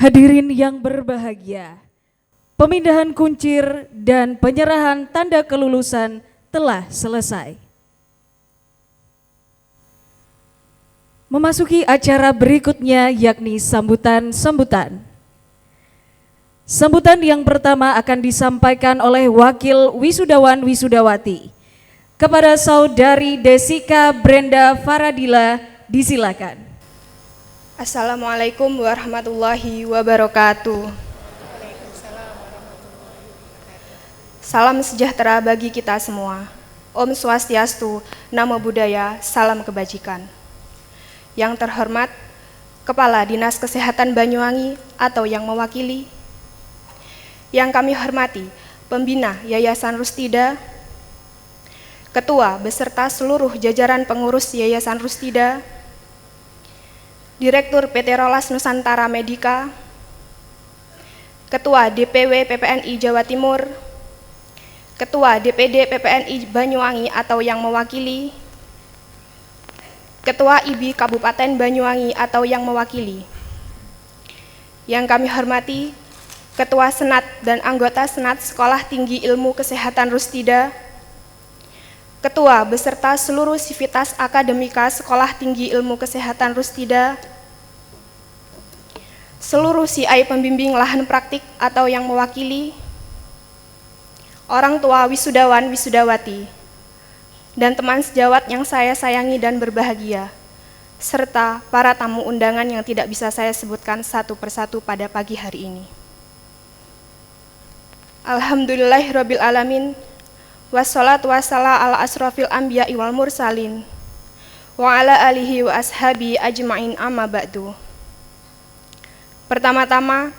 Hadirin yang berbahagia, pemindahan kuncir dan penyerahan tanda kelulusan telah selesai. Memasuki acara berikutnya yakni sambutan-sambutan. Sambutan yang pertama akan disampaikan oleh Wakil Wisudawan Wisudawati. Kepada Saudari Desika Brenda Faradila, disilakan. Assalamualaikum warahmatullahi wabarakatuh. Salam sejahtera bagi kita semua. Om Swastiastu, Namo Buddhaya, salam kebajikan. Yang terhormat, Kepala Dinas Kesehatan Banyuwangi atau yang mewakili, yang kami hormati, Pembina Yayasan Rustida, Ketua beserta seluruh jajaran pengurus Yayasan Rustida, Direktur PT Rolas Nusantara Medika, Ketua DPW PPNI Jawa Timur, Ketua DPD PPNI Banyuwangi atau yang mewakili, Ketua IBI Kabupaten Banyuwangi atau yang mewakili. Yang kami hormati, Ketua Senat dan anggota Senat Sekolah Tinggi Ilmu Kesehatan Rustida, Ketua beserta seluruh sivitas akademika Sekolah Tinggi Ilmu Kesehatan Rustida, seluruh CI pembimbing lahan praktik atau yang mewakili, orang tua wisudawan wisudawati, dan teman sejawat yang saya sayangi dan berbahagia, serta para tamu undangan yang tidak bisa saya sebutkan satu persatu pada pagi hari ini. Alhamdulillahirabbil alamin. Wassalatu wassalamu ala asrofil anbiya'i wal mursalin wa ala alihi wa ashabi ajma'in amma ba'du. Pertama-tama,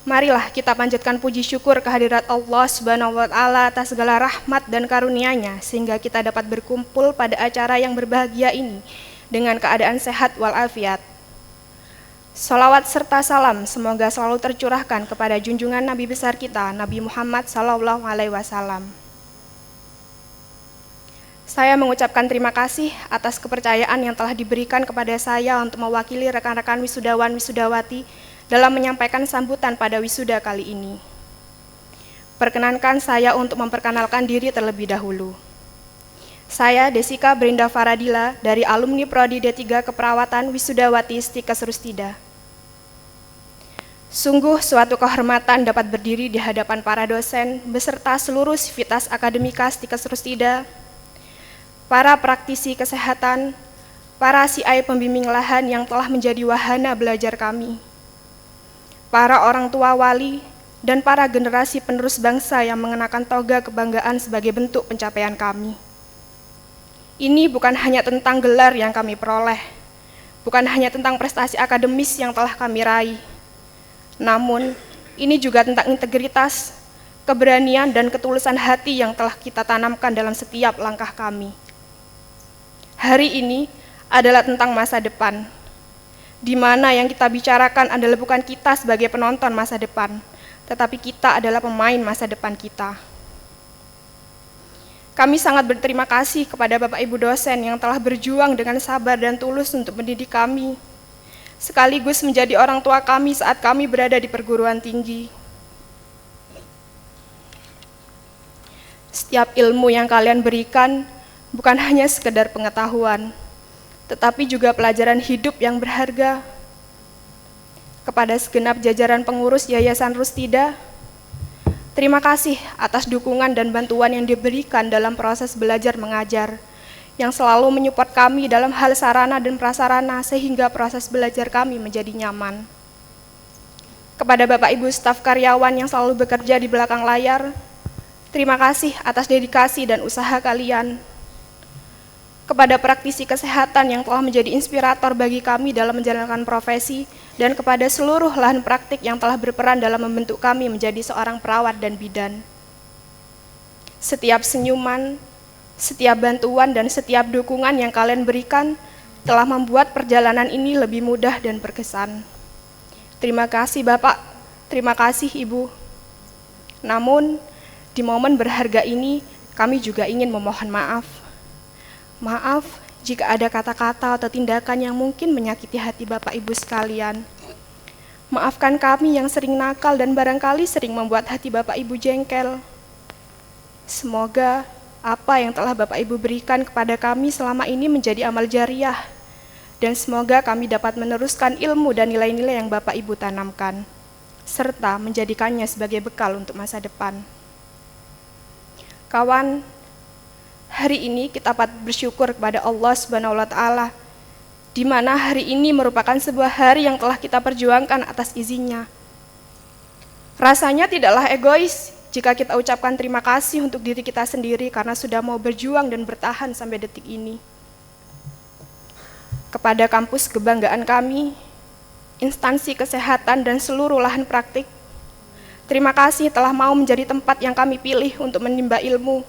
marilah kita panjatkan puji syukur kehadirat Allah Subhanahu wa Ta'ala atas segala rahmat dan karunia-Nya sehingga kita dapat berkumpul pada acara yang berbahagia ini dengan keadaan sehat walafiat. Salawat serta salam semoga selalu tercurahkan kepada junjungan Nabi besar kita, Nabi Muhammad SAW. Saya mengucapkan terima kasih atas kepercayaan yang telah diberikan kepada saya untuk mewakili rekan-rekan wisudawan wisudawati dalam menyampaikan sambutan pada wisuda kali ini. Perkenankan saya untuk memperkenalkan diri terlebih dahulu. Saya Desika Brenda Faradila dari alumni Prodi D3 Keperawatan Wisudawati Stikes Rustida. Sungguh suatu kehormatan dapat berdiri di hadapan para dosen beserta seluruh sivitas akademika Stikes Rustida, para praktisi kesehatan, para CI pembimbing lahan yang telah menjadi wahana belajar kami, para orang tua wali, dan para generasi penerus bangsa yang mengenakan toga kebanggaan sebagai bentuk pencapaian kami. Ini bukan hanya tentang gelar yang kami peroleh, bukan hanya tentang prestasi akademis yang telah kami raih, namun ini juga tentang integritas, keberanian, dan ketulusan hati yang telah kita tanamkan dalam setiap langkah kami. Hari ini adalah tentang masa depan, di mana yang kita bicarakan adalah bukan kita sebagai penonton masa depan, tetapi kita adalah pemain masa depan kita. Kami sangat berterima kasih kepada Bapak Ibu dosen yang telah berjuang dengan sabar dan tulus untuk mendidik kami, sekaligus menjadi orang tua kami saat kami berada di perguruan tinggi. Setiap ilmu yang kalian berikan bukan hanya sekedar pengetahuan, tetapi juga pelajaran hidup yang berharga. Kepada segenap jajaran pengurus Yayasan Rustida, terima kasih atas dukungan dan bantuan yang diberikan dalam proses belajar mengajar, yang selalu menyupport kami dalam hal sarana dan prasarana sehingga proses belajar kami menjadi nyaman. Kepada Bapak Ibu staf karyawan yang selalu bekerja di belakang layar, terima kasih atas dedikasi dan usaha kalian. Kepada praktisi kesehatan yang telah menjadi inspirator bagi kami dalam menjalankan profesi, dan kepada seluruh lahan praktik yang telah berperan dalam membentuk kami menjadi seorang perawat dan bidan. Setiap senyuman, setiap bantuan, dan setiap dukungan yang kalian berikan telah membuat perjalanan ini lebih mudah dan berkesan. Terima kasih Bapak, terima kasih Ibu. Namun, di momen berharga ini, kami juga ingin memohon maaf. Maaf jika ada kata-kata atau tindakan yang mungkin menyakiti hati Bapak Ibu sekalian. Maafkan kami yang sering nakal dan barangkali sering membuat hati Bapak Ibu jengkel. Semoga apa yang telah Bapak Ibu berikan kepada kami selama ini menjadi amal jariah, dan semoga kami dapat meneruskan ilmu dan nilai-nilai yang Bapak Ibu tanamkan, serta menjadikannya sebagai bekal untuk masa depan. Kawan, hari ini kita patut bersyukur kepada Allah Subhanahu wa Ta'ala, di mana hari ini merupakan sebuah hari yang telah kita perjuangkan atas izinnya. Rasanya tidaklah egois jika kita ucapkan terima kasih untuk diri kita sendiri karena sudah mau berjuang dan bertahan sampai detik ini. Kepada kampus kebanggaan kami, instansi kesehatan dan seluruh lahan praktik, terima kasih telah mau menjadi tempat yang kami pilih untuk menimba ilmu,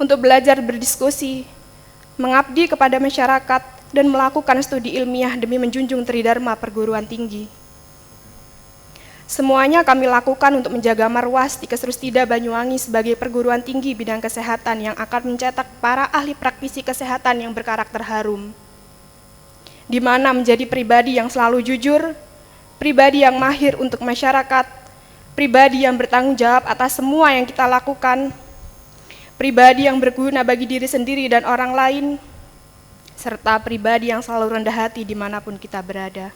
untuk belajar berdiskusi, mengabdi kepada masyarakat, dan melakukan studi ilmiah demi menjunjung tridharma perguruan tinggi. Semuanya kami lakukan untuk menjaga marwah Stikesrustida Banyuwangi sebagai perguruan tinggi bidang kesehatan yang akan mencetak para ahli praktisi kesehatan yang berkarakter harum, di mana menjadi pribadi yang selalu jujur, pribadi yang mahir untuk masyarakat, pribadi yang bertanggung jawab atas semua yang kita lakukan, pribadi yang berguna bagi diri sendiri dan orang lain, serta pribadi yang selalu rendah hati dimanapun kita berada.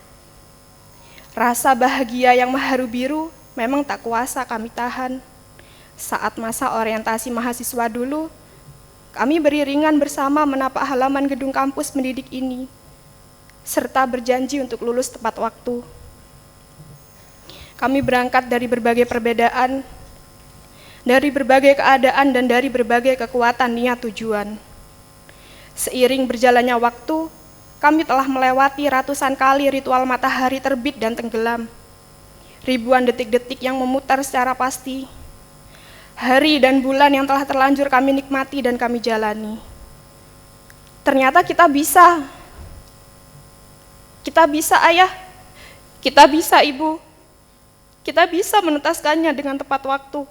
Rasa bahagia yang maharu biru memang tak kuasa kami tahan. Saat masa orientasi mahasiswa dulu, kami beriringan bersama menapak halaman gedung kampus mendidik ini, serta berjanji untuk lulus tepat waktu. Kami berangkat dari berbagai perbedaan, dari berbagai keadaan dan dari berbagai kekuatan niat tujuan. Seiring berjalannya waktu, kami telah melewati ratusan kali ritual matahari terbit dan tenggelam, ribuan detik-detik yang memutar secara pasti, hari dan bulan yang telah terlanjur kami nikmati dan kami jalani. Ternyata kita bisa ayah, kita bisa ibu, kita bisa menuntaskannya dengan tepat waktu.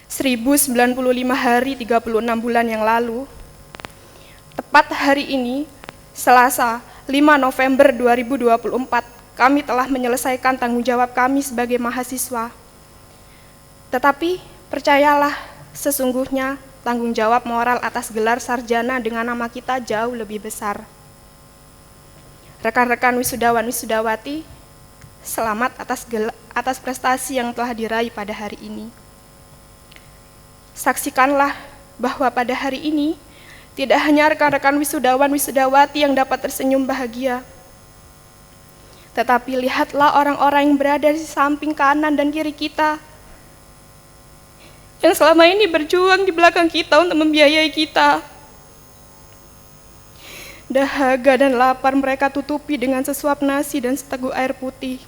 1095 hari 36 bulan yang lalu, tepat hari ini, Selasa 5 November 2024, kami telah menyelesaikan tanggung jawab kami sebagai mahasiswa. Tetapi percayalah, sesungguhnya tanggung jawab moral atas gelar sarjana dengan nama kita jauh lebih besar. Rekan-rekan wisudawan wisudawati, selamat atas prestasi yang telah diraih pada hari ini. Saksikanlah bahwa pada hari ini, tidak hanya rekan-rekan wisudawan wisudawati yang dapat tersenyum bahagia, tetapi lihatlah orang-orang yang berada di samping kanan dan kiri kita, yang selama ini berjuang di belakang kita untuk membiayai kita. Dahaga dan lapar mereka tutupi dengan sesuap nasi dan seteguk air putih.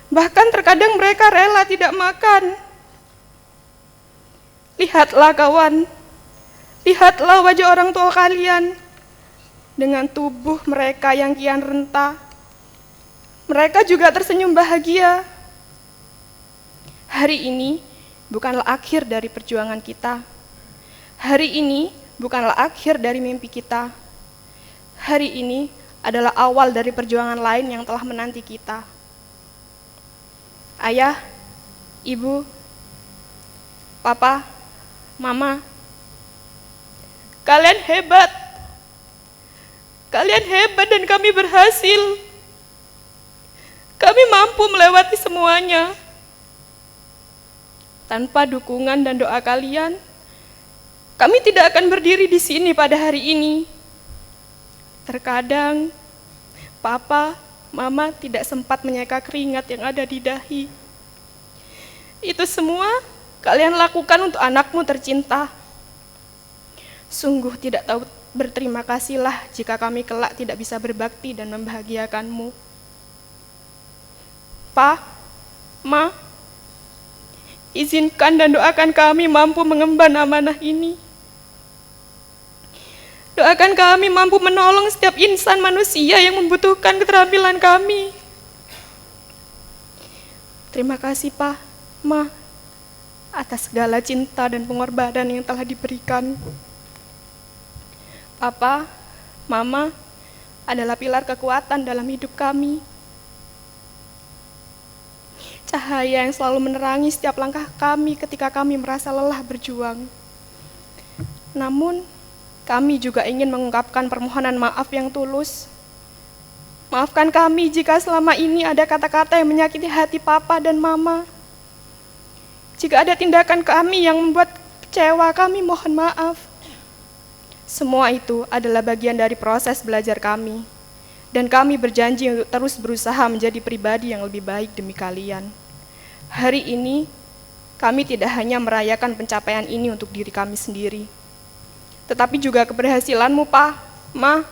Bahkan terkadang mereka rela tidak makan. Lihatlah kawan, lihatlah wajah orang tua kalian dengan tubuh mereka yang kian renta. Mereka juga tersenyum bahagia. Hari ini bukanlah akhir dari perjuangan kita. Hari ini bukanlah akhir dari mimpi kita. Hari ini adalah awal dari perjuangan lain yang telah menanti kita. Ayah, ibu, papa, mama, kalian hebat. Kalian hebat dan kami berhasil. Kami mampu melewati semuanya. Tanpa dukungan dan doa kalian, kami tidak akan berdiri di sini pada hari ini. Terkadang, papa, mama tidak sempat menyeka keringat yang ada di dahi. Itu semua kalian lakukan untuk anakmu tercinta. Sungguh tidak tahu berterima kasihlah jika kami kelak tidak bisa berbakti dan membahagiakanmu. Pa, Ma, izinkan dan doakan kami mampu mengemban amanah ini. Doakan kami mampu menolong setiap insan manusia yang membutuhkan keterampilan kami. Terima kasih Pa, Ma, atas segala cinta dan pengorbanan yang telah diberikan. Papa, Mama, adalah pilar kekuatan dalam hidup kami. Cahaya yang selalu menerangi setiap langkah kami ketika kami merasa lelah berjuang. Namun, kami juga ingin mengungkapkan permohonan maaf yang tulus. Maafkan kami jika selama ini ada kata-kata yang menyakiti hati Papa dan Mama. Jika ada tindakan kami yang membuat kecewa, kami mohon maaf. Semua itu adalah bagian dari proses belajar kami, dan kami berjanji untuk terus berusaha menjadi pribadi yang lebih baik demi kalian. Hari ini, kami tidak hanya merayakan pencapaian ini untuk diri kami sendiri, tetapi juga keberhasilanmu, Pa, Ma.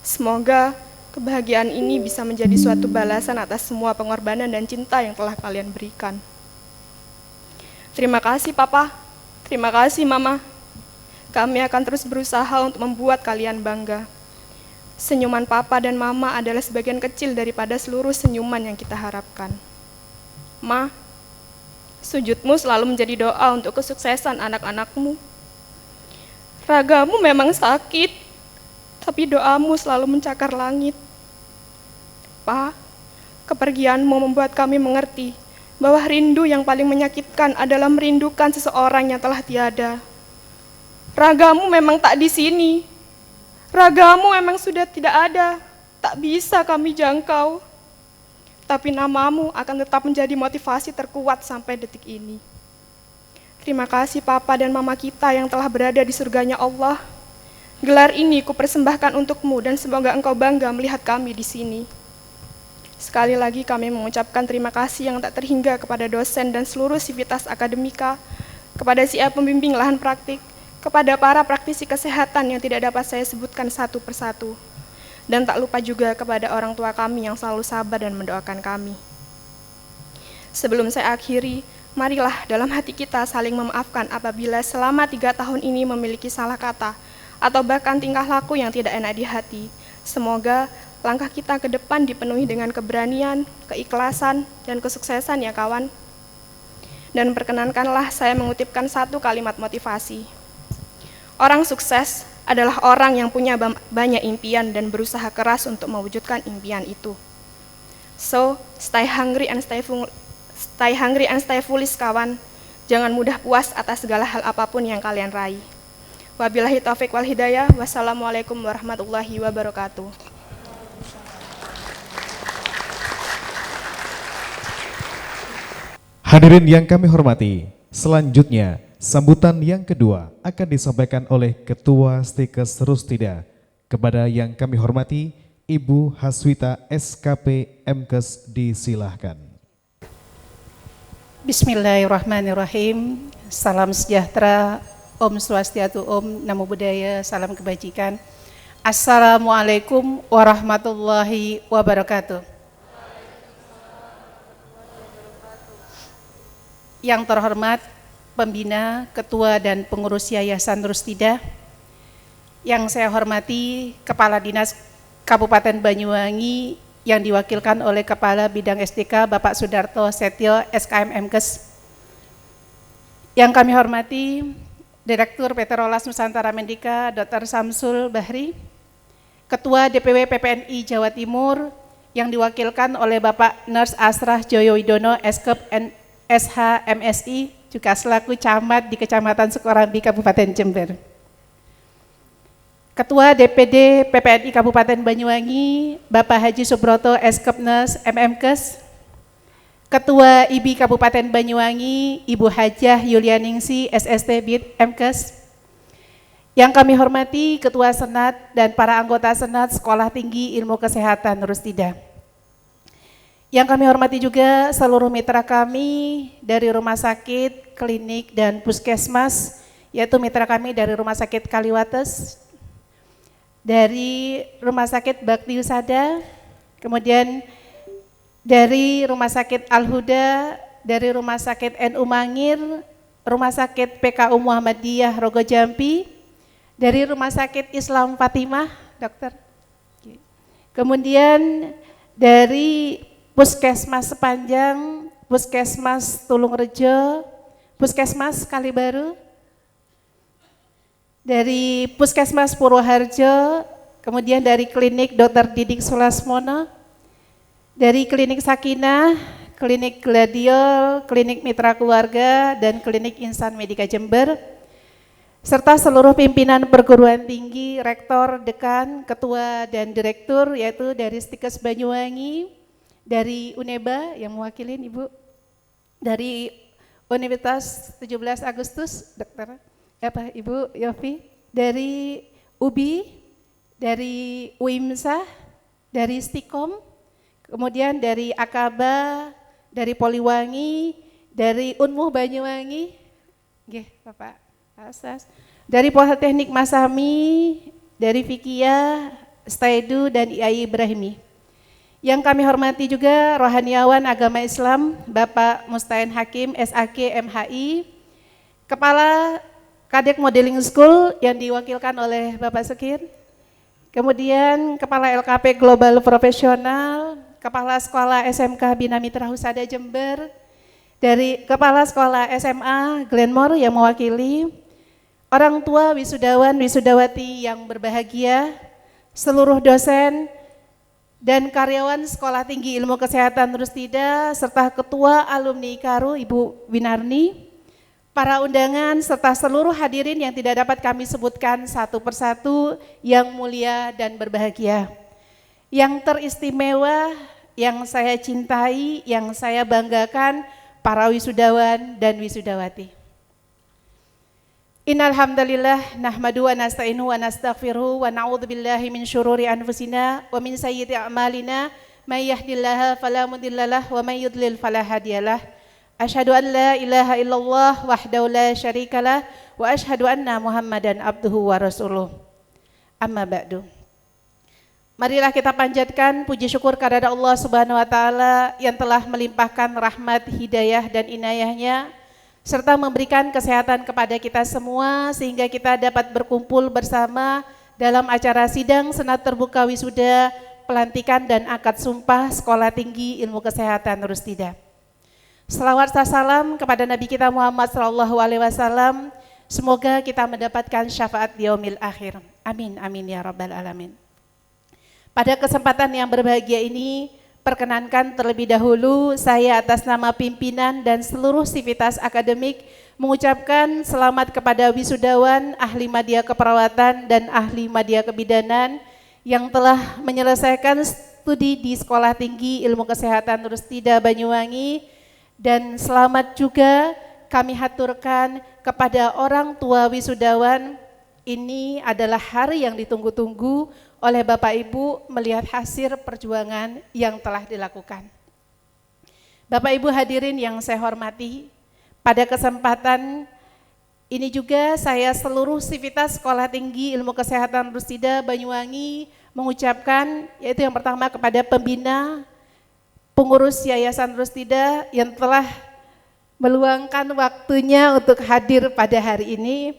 Semoga kebahagiaan ini bisa menjadi suatu balasan atas semua pengorbanan dan cinta yang telah kalian berikan. Terima kasih, Papa. Terima kasih, Mama. Kami akan terus berusaha untuk membuat kalian bangga. Senyuman Papa dan Mama adalah sebagian kecil daripada seluruh senyuman yang kita harapkan. Ma, sujudmu selalu menjadi doa untuk kesuksesan anak-anakmu. Ragamu memang sakit, tapi doamu selalu mencakar langit. Pa, kepergianmu membuat kami mengerti bahwa rindu yang paling menyakitkan adalah merindukan seseorang yang telah tiada. Ragamu memang tak di sini. Ragamu memang sudah tidak ada, tak bisa kami jangkau. Tapi namamu akan tetap menjadi motivasi terkuat sampai detik ini. Terima kasih Papa dan Mama kita yang telah berada di surganya Allah. Gelar ini kupersembahkan untukmu dan semoga engkau bangga melihat kami di sini. Sekali lagi kami mengucapkan terima kasih yang tak terhingga kepada dosen dan seluruh sivitas akademika, kepada si pembimbing lahan praktik, kepada para praktisi kesehatan yang tidak dapat saya sebutkan satu persatu, dan tak lupa juga kepada orang tua kami yang selalu sabar dan mendoakan kami. Sebelum saya akhiri, marilah dalam hati kita saling memaafkan apabila selama 3 tahun ini memiliki salah kata, atau bahkan tingkah laku yang tidak enak di hati. Semoga langkah kita ke depan dipenuhi dengan keberanian, keikhlasan, dan kesuksesan ya kawan. Dan perkenankanlah saya mengutipkan satu kalimat motivasi. Orang sukses adalah orang yang punya banyak impian dan berusaha keras untuk mewujudkan impian itu. So, stay hungry and stay foolish kawan. Jangan mudah puas atas segala hal apapun yang kalian raih. Wabillahi taufik wal hidayah. Wassalamualaikum warahmatullahi wabarakatuh. Hadirin yang kami hormati, selanjutnya sambutan yang kedua akan disampaikan oleh Ketua Stikes Rustida. Kepada yang kami hormati, Ibu Haswita SKP MKes disilahkan. Bismillahirrahmanirrahim. Salam sejahtera, Om Swastiastu, Om Namo Buddhaya, salam kebajikan. Assalamualaikum warahmatullahi wabarakatuh. Yang terhormat Pembina, Ketua dan Pengurus Yayasan Rustida, yang saya hormati Kepala Dinas Kabupaten Banyuwangi yang diwakilkan oleh Kepala Bidang SDK Bapak Sudarto Setio SKM MKes, yang kami hormati Direktur PT Rolas Nusantara Mendika Dr. Samsul Bahri, Ketua DPW PPNI Jawa Timur yang diwakilkan oleh Bapak Nurse Asrah Joyo Widono SKep SH MSI, juga selaku camat di Kecamatan Sukorambi, Kabupaten Jember. Ketua DPD PPNI Kabupaten Banyuwangi, Bapak Haji Subroto Eskepnes MMkes, Ketua IBI Kabupaten Banyuwangi, Ibu Hajah Yulianingsi SST BID MKes, yang kami hormati Ketua Senat dan para anggota Senat Sekolah Tinggi Ilmu Kesehatan Rustida. Yang kami hormati juga seluruh mitra kami dari rumah sakit, klinik, dan puskesmas, yaitu mitra kami dari Rumah Sakit Kaliwates, dari Rumah Sakit Bakti Husada, kemudian dari Rumah Sakit Al-Huda, dari Rumah Sakit NU Mangir, Rumah Sakit PKU Muhammadiyah Rogo Jampi, dari Rumah Sakit Islam Fatimah, dokter. Kemudian dari Puskesmas Sepanjang, Puskesmas Tulungrejo, Puskesmas Kalibaru, dari Puskesmas Purwoharjo, kemudian dari klinik Dr. Didik Sulasmono, dari klinik Sakinah, klinik Gladiol, klinik Mitra Keluarga, dan klinik Insan Medika Jember, serta seluruh pimpinan perguruan tinggi, rektor, dekan, ketua, dan direktur, yaitu dari Stikes Banyuwangi, dari UNEBA yang mewakilin Ibu, dari Universitas 17 Agustus, Dr. Ibu Yofi, dari UBI, dari UIMSA, dari Stikom, kemudian dari Akaba, dari Poliwangi, dari Unmuh Banyuwangi, Bapak Asas, dari Politeknik Masami, dari Fikia, Staidu, dan IAI Ibrahimi. Yang kami hormati juga rohaniawan agama Islam, Bapak Mustain Hakim, SAK MHI, Kepala Kadek Modeling School yang diwakilkan oleh Bapak Sekir, kemudian Kepala LKP Global Profesional, Kepala Sekolah SMK Bina Mitra Husada Jember, dari Kepala Sekolah SMA Glenmore yang mewakili, orang tua wisudawan wisudawati yang berbahagia, seluruh dosen dan karyawan Sekolah Tinggi Ilmu Kesehatan Rustida, serta Ketua Alumni IKARU Ibu Winarni, para undangan serta seluruh hadirin yang tidak dapat kami sebutkan satu persatu yang mulia dan berbahagia. Yang teristimewa, yang saya cintai, yang saya banggakan, para wisudawan dan wisudawati. Innal hamdalillah nahmadu wa nasta'inu wa nastaghfiruhu wa na'udzu billahi min syururi anfusina wa min sayyiati a'malina may yahdihillahu fala mudhillalah wa may yudlil fala hadiyalah. Asyhadu an la ilaha illallah wahdahu la syarikalah wa asyhadu anna Muhammadan abduhu wa rasuluh. Amma ba'du. Marilah kita panjatkan puji syukur kepada Allah Subhanahu wa taala yang telah melimpahkan rahmat, hidayah dan inayahnya serta memberikan kesehatan kepada kita semua sehingga kita dapat berkumpul bersama dalam acara sidang senat terbuka wisuda, pelantikan dan akad sumpah Sekolah Tinggi Ilmu Kesehatan Rustida. Selawat salam kepada Nabi kita Muhammad SAW. Semoga kita mendapatkan syafaat di yaumil akhir. Amin, amin ya rabbal alamin. Pada kesempatan yang berbahagia ini, perkenankan terlebih dahulu saya atas nama pimpinan dan seluruh sivitas akademik mengucapkan selamat kepada wisudawan, ahli madya keperawatan dan ahli madya kebidanan yang telah menyelesaikan studi di Sekolah Tinggi Ilmu Kesehatan Rustida Banyuwangi, dan selamat juga kami haturkan kepada orang tua wisudawan. Ini adalah hari yang ditunggu-tunggu oleh Bapak Ibu melihat hasil perjuangan yang telah dilakukan. Bapak Ibu hadirin yang saya hormati, pada kesempatan ini juga saya seluruh sivitas Sekolah Tinggi Ilmu Kesehatan Rustida Banyuwangi mengucapkan, yaitu yang pertama kepada pembina, pengurus Yayasan Rustida yang telah meluangkan waktunya untuk hadir pada hari ini.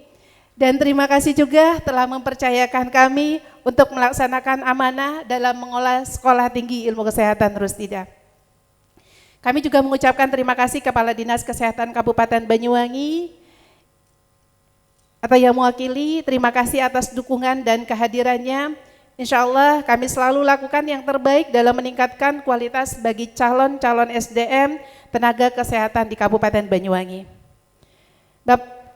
Dan terima kasih juga telah mempercayakan kami untuk melaksanakan amanah dalam mengolah Sekolah Tinggi Ilmu Kesehatan Rustida. Kami juga mengucapkan terima kasih Kepala Dinas Kesehatan Kabupaten Banyuwangi atau yang mewakili, terima kasih atas dukungan dan kehadirannya. Insya Allah kami selalu lakukan yang terbaik dalam meningkatkan kualitas bagi calon-calon SDM tenaga kesehatan di Kabupaten Banyuwangi.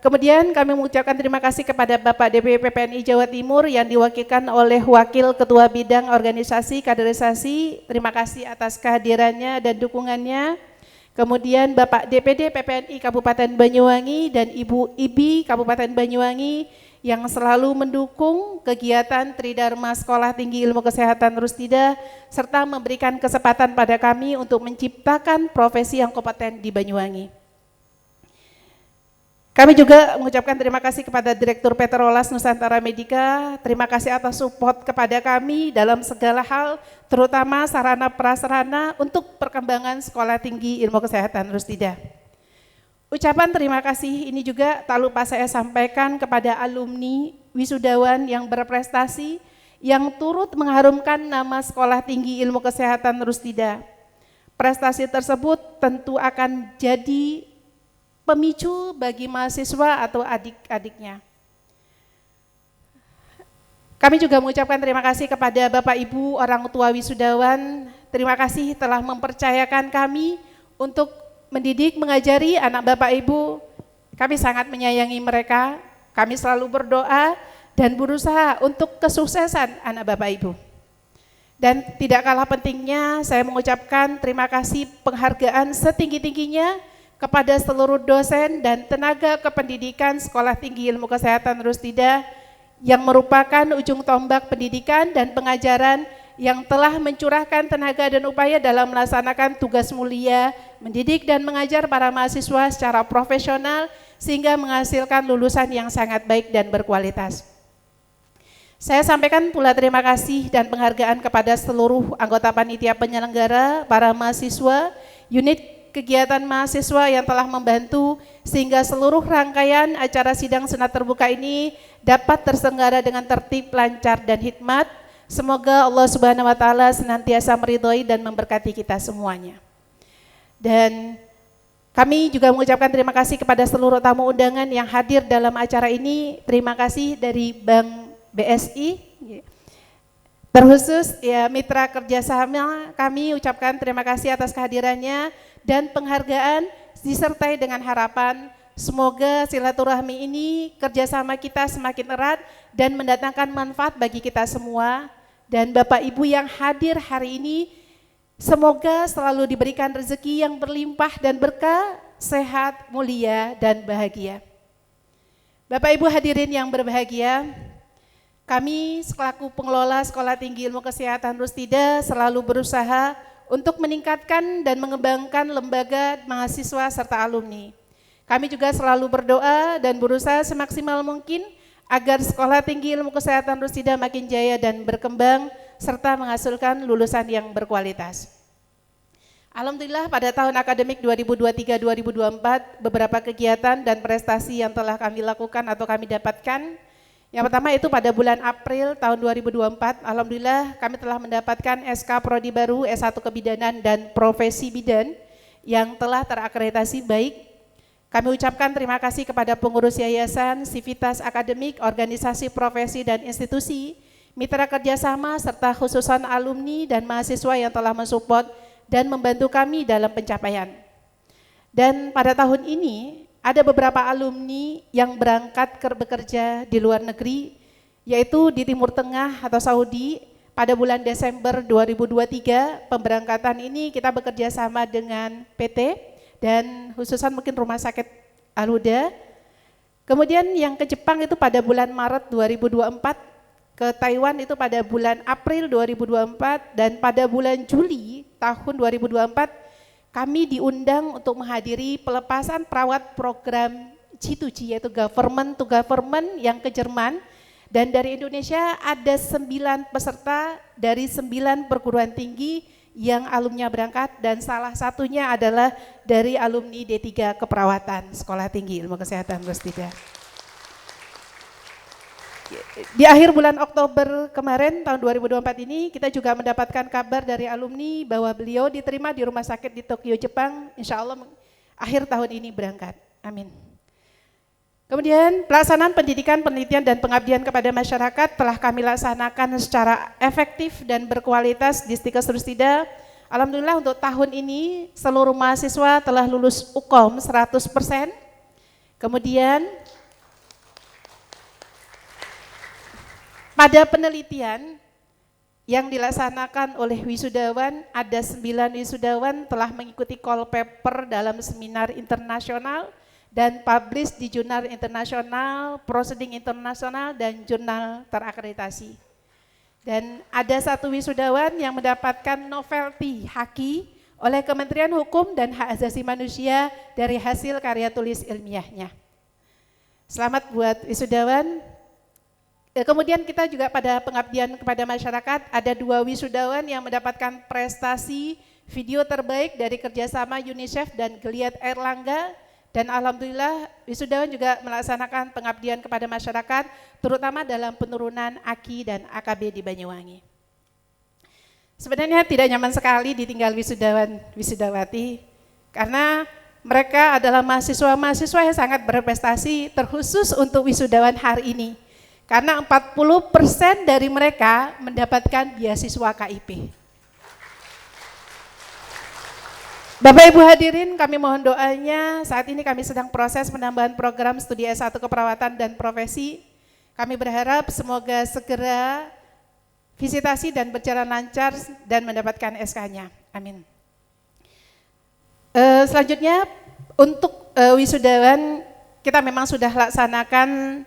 Kemudian kami mengucapkan terima kasih kepada Bapak DPP PPNI Jawa Timur yang diwakilkan oleh Wakil Ketua Bidang Organisasi Kaderisasi. Terima kasih atas kehadirannya dan dukungannya. Kemudian Bapak DPD PPNI Kabupaten Banyuwangi dan Ibu IBI Kabupaten Banyuwangi yang selalu mendukung kegiatan Tridharma Sekolah Tinggi Ilmu Kesehatan Rustida serta memberikan kesempatan pada kami untuk menciptakan profesi yang kompeten di Banyuwangi. Kami juga mengucapkan terima kasih kepada Direktur Petrolas Nusantara Medika, terima kasih atas support kepada kami dalam segala hal, terutama sarana prasarana untuk perkembangan Sekolah Tinggi Ilmu Kesehatan Rustida. Ucapan terima kasih ini juga tak lupa saya sampaikan kepada alumni wisudawan yang berprestasi, yang turut mengharumkan nama Sekolah Tinggi Ilmu Kesehatan Rustida. Prestasi tersebut tentu akan jadi pemicu bagi mahasiswa atau adik-adiknya. Kami juga mengucapkan terima kasih kepada Bapak Ibu orang tua wisudawan. Terima kasih telah mempercayakan kami untuk mendidik, mengajari anak Bapak Ibu. Kami sangat menyayangi mereka. Kami selalu berdoa dan berusaha untuk kesuksesan anak Bapak Ibu. Dan tidak kalah pentingnya, saya mengucapkan terima kasih penghargaan setinggi-tingginya kepada seluruh dosen dan tenaga kependidikan Sekolah Tinggi Ilmu Kesehatan Rustida yang merupakan ujung tombak pendidikan dan pengajaran yang telah mencurahkan tenaga dan upaya dalam melaksanakan tugas mulia, mendidik dan mengajar para mahasiswa secara profesional sehingga menghasilkan lulusan yang sangat baik dan berkualitas. Saya sampaikan pula terima kasih dan penghargaan kepada seluruh anggota panitia penyelenggara, para mahasiswa, unit kegiatan mahasiswa yang telah membantu sehingga seluruh rangkaian acara sidang senat terbuka ini dapat terselenggara dengan tertib, lancar dan hikmat. Semoga Allah Subhanahu wa taala senantiasa meridhoi dan memberkati kita semuanya. Dan kami juga mengucapkan terima kasih kepada seluruh tamu undangan yang hadir dalam acara ini. Terima kasih dari Bank BSI. Terkhusus ya mitra kerjasama, kami ucapkan terima kasih atas kehadirannya dan penghargaan disertai dengan harapan semoga silaturahmi ini kerjasama kita semakin erat dan mendatangkan manfaat bagi kita semua. Dan Bapak Ibu yang hadir hari ini semoga selalu diberikan rezeki yang berlimpah dan berkah, sehat, mulia dan bahagia. Bapak Ibu hadirin yang berbahagia, kami selaku pengelola Sekolah Tinggi Ilmu Kesehatan Rustida selalu berusaha untuk meningkatkan dan mengembangkan lembaga mahasiswa serta alumni. Kami juga selalu berdoa dan berusaha semaksimal mungkin agar Sekolah Tinggi Ilmu Kesehatan Rustida makin jaya dan berkembang serta menghasilkan lulusan yang berkualitas. Alhamdulillah pada tahun akademik 2023-2024 beberapa kegiatan dan prestasi yang telah kami lakukan atau kami dapatkan. Yang pertama itu pada bulan April tahun 2024, alhamdulillah kami telah mendapatkan SK Prodi baru S1 Kebidanan dan Profesi Bidan yang telah terakreditasi baik. Kami ucapkan terima kasih kepada pengurus yayasan, sivitas akademik, organisasi profesi dan institusi, mitra kerjasama serta khususan alumni dan mahasiswa yang telah mensupport dan membantu kami dalam pencapaian. Dan pada tahun ini ada beberapa alumni yang berangkat bekerja di luar negeri, yaitu di Timur Tengah atau Saudi pada bulan Desember 2023. Pemberangkatan ini kita bekerja sama dengan PT dan khususan mungkin Rumah Sakit Al-Huda. Kemudian yang ke Jepang itu pada bulan Maret 2024, ke Taiwan itu pada bulan April 2024, dan pada bulan Juli tahun 2024 kami diundang untuk menghadiri pelepasan perawat program G2G yaitu Government to Government yang ke Jerman, dan dari Indonesia ada 9 peserta dari 9 perguruan tinggi yang alumni berangkat, dan salah satunya adalah dari alumni D3 Keperawatan Sekolah Tinggi Ilmu Kesehatan Rustida. Di akhir bulan Oktober kemarin tahun 2024 ini kita juga mendapatkan kabar dari alumni bahwa beliau diterima di rumah sakit di Tokyo, Jepang. Insya Allah akhir tahun ini berangkat. Amin. Kemudian pelaksanaan pendidikan, penelitian dan pengabdian kepada masyarakat telah kami laksanakan secara efektif dan berkualitas di Stikes Rustida. Alhamdulillah untuk tahun ini seluruh mahasiswa telah lulus UKOM 100%. Kemudian pada penelitian yang dilaksanakan oleh wisudawan, ada 9 wisudawan telah mengikuti call paper dalam seminar internasional dan publish di jurnal internasional, proceeding internasional dan jurnal terakreditasi. Dan ada 1 wisudawan yang mendapatkan novelty haki oleh Kementerian Hukum dan Hak Asasi Manusia dari hasil karya tulis ilmiahnya. Selamat buat wisudawan. Kemudian kita juga pada pengabdian kepada masyarakat ada 2 wisudawan yang mendapatkan prestasi video terbaik dari kerjasama UNICEF dan Gilead Airlangga, dan alhamdulillah wisudawan juga melaksanakan pengabdian kepada masyarakat terutama dalam penurunan AKI dan AKB di Banyuwangi. Sebenarnya tidak nyaman sekali ditinggal wisudawan wisudawati karena mereka adalah mahasiswa-mahasiswa yang sangat berprestasi, terkhusus untuk wisudawan hari ini. Karena 40% dari mereka mendapatkan beasiswa KIP. Bapak Ibu hadirin, kami mohon doanya. Saat ini kami sedang proses penambahan program studi S1 keperawatan dan profesi. Kami berharap semoga segera visitasi dan berjalan lancar dan mendapatkan SK-nya. Amin. Selanjutnya untuk wisudawan kita memang sudah laksanakan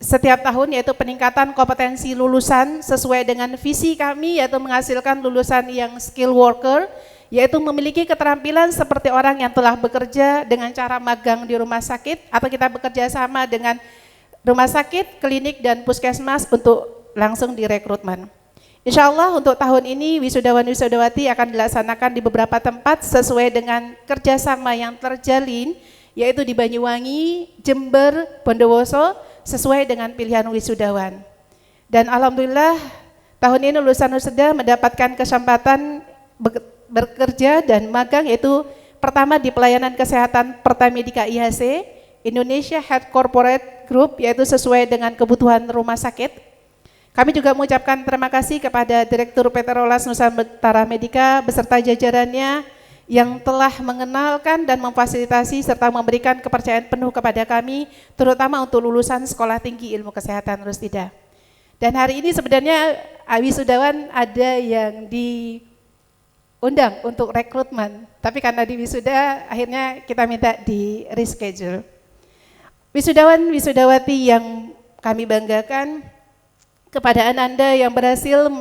setiap tahun, yaitu peningkatan kompetensi lulusan sesuai dengan visi kami, yaitu menghasilkan lulusan yang skill worker, yaitu memiliki keterampilan seperti orang yang telah bekerja dengan cara magang di rumah sakit, atau kita bekerja sama dengan rumah sakit, klinik, dan puskesmas untuk langsung direkrutmen. Insya Allah untuk tahun ini wisudawan-wisudawati akan dilaksanakan di beberapa tempat sesuai dengan kerjasama yang terjalin, yaitu di Banyuwangi, Jember, Bondowoso, sesuai dengan pilihan wisudawan. Dan alhamdulillah tahun ini lulusan wisuda mendapatkan kesempatan bekerja dan magang, yaitu pertama di pelayanan kesehatan Pertamedika IHC, Indonesia Health Corporate Group, yaitu sesuai dengan kebutuhan rumah sakit. Kami juga mengucapkan terima kasih kepada Direktur PT Rolas Nusantara Medika beserta jajarannya yang telah mengenalkan dan memfasilitasi serta memberikan kepercayaan penuh kepada kami, terutama untuk lulusan Sekolah Tinggi Ilmu Kesehatan Rustida. Dan hari ini sebenarnya wisudawan ada yang diundang untuk rekrutmen, tapi karena di wisuda akhirnya kita minta di reschedule. Wisudawan wisudawati yang kami banggakan, kepada Anda yang berhasil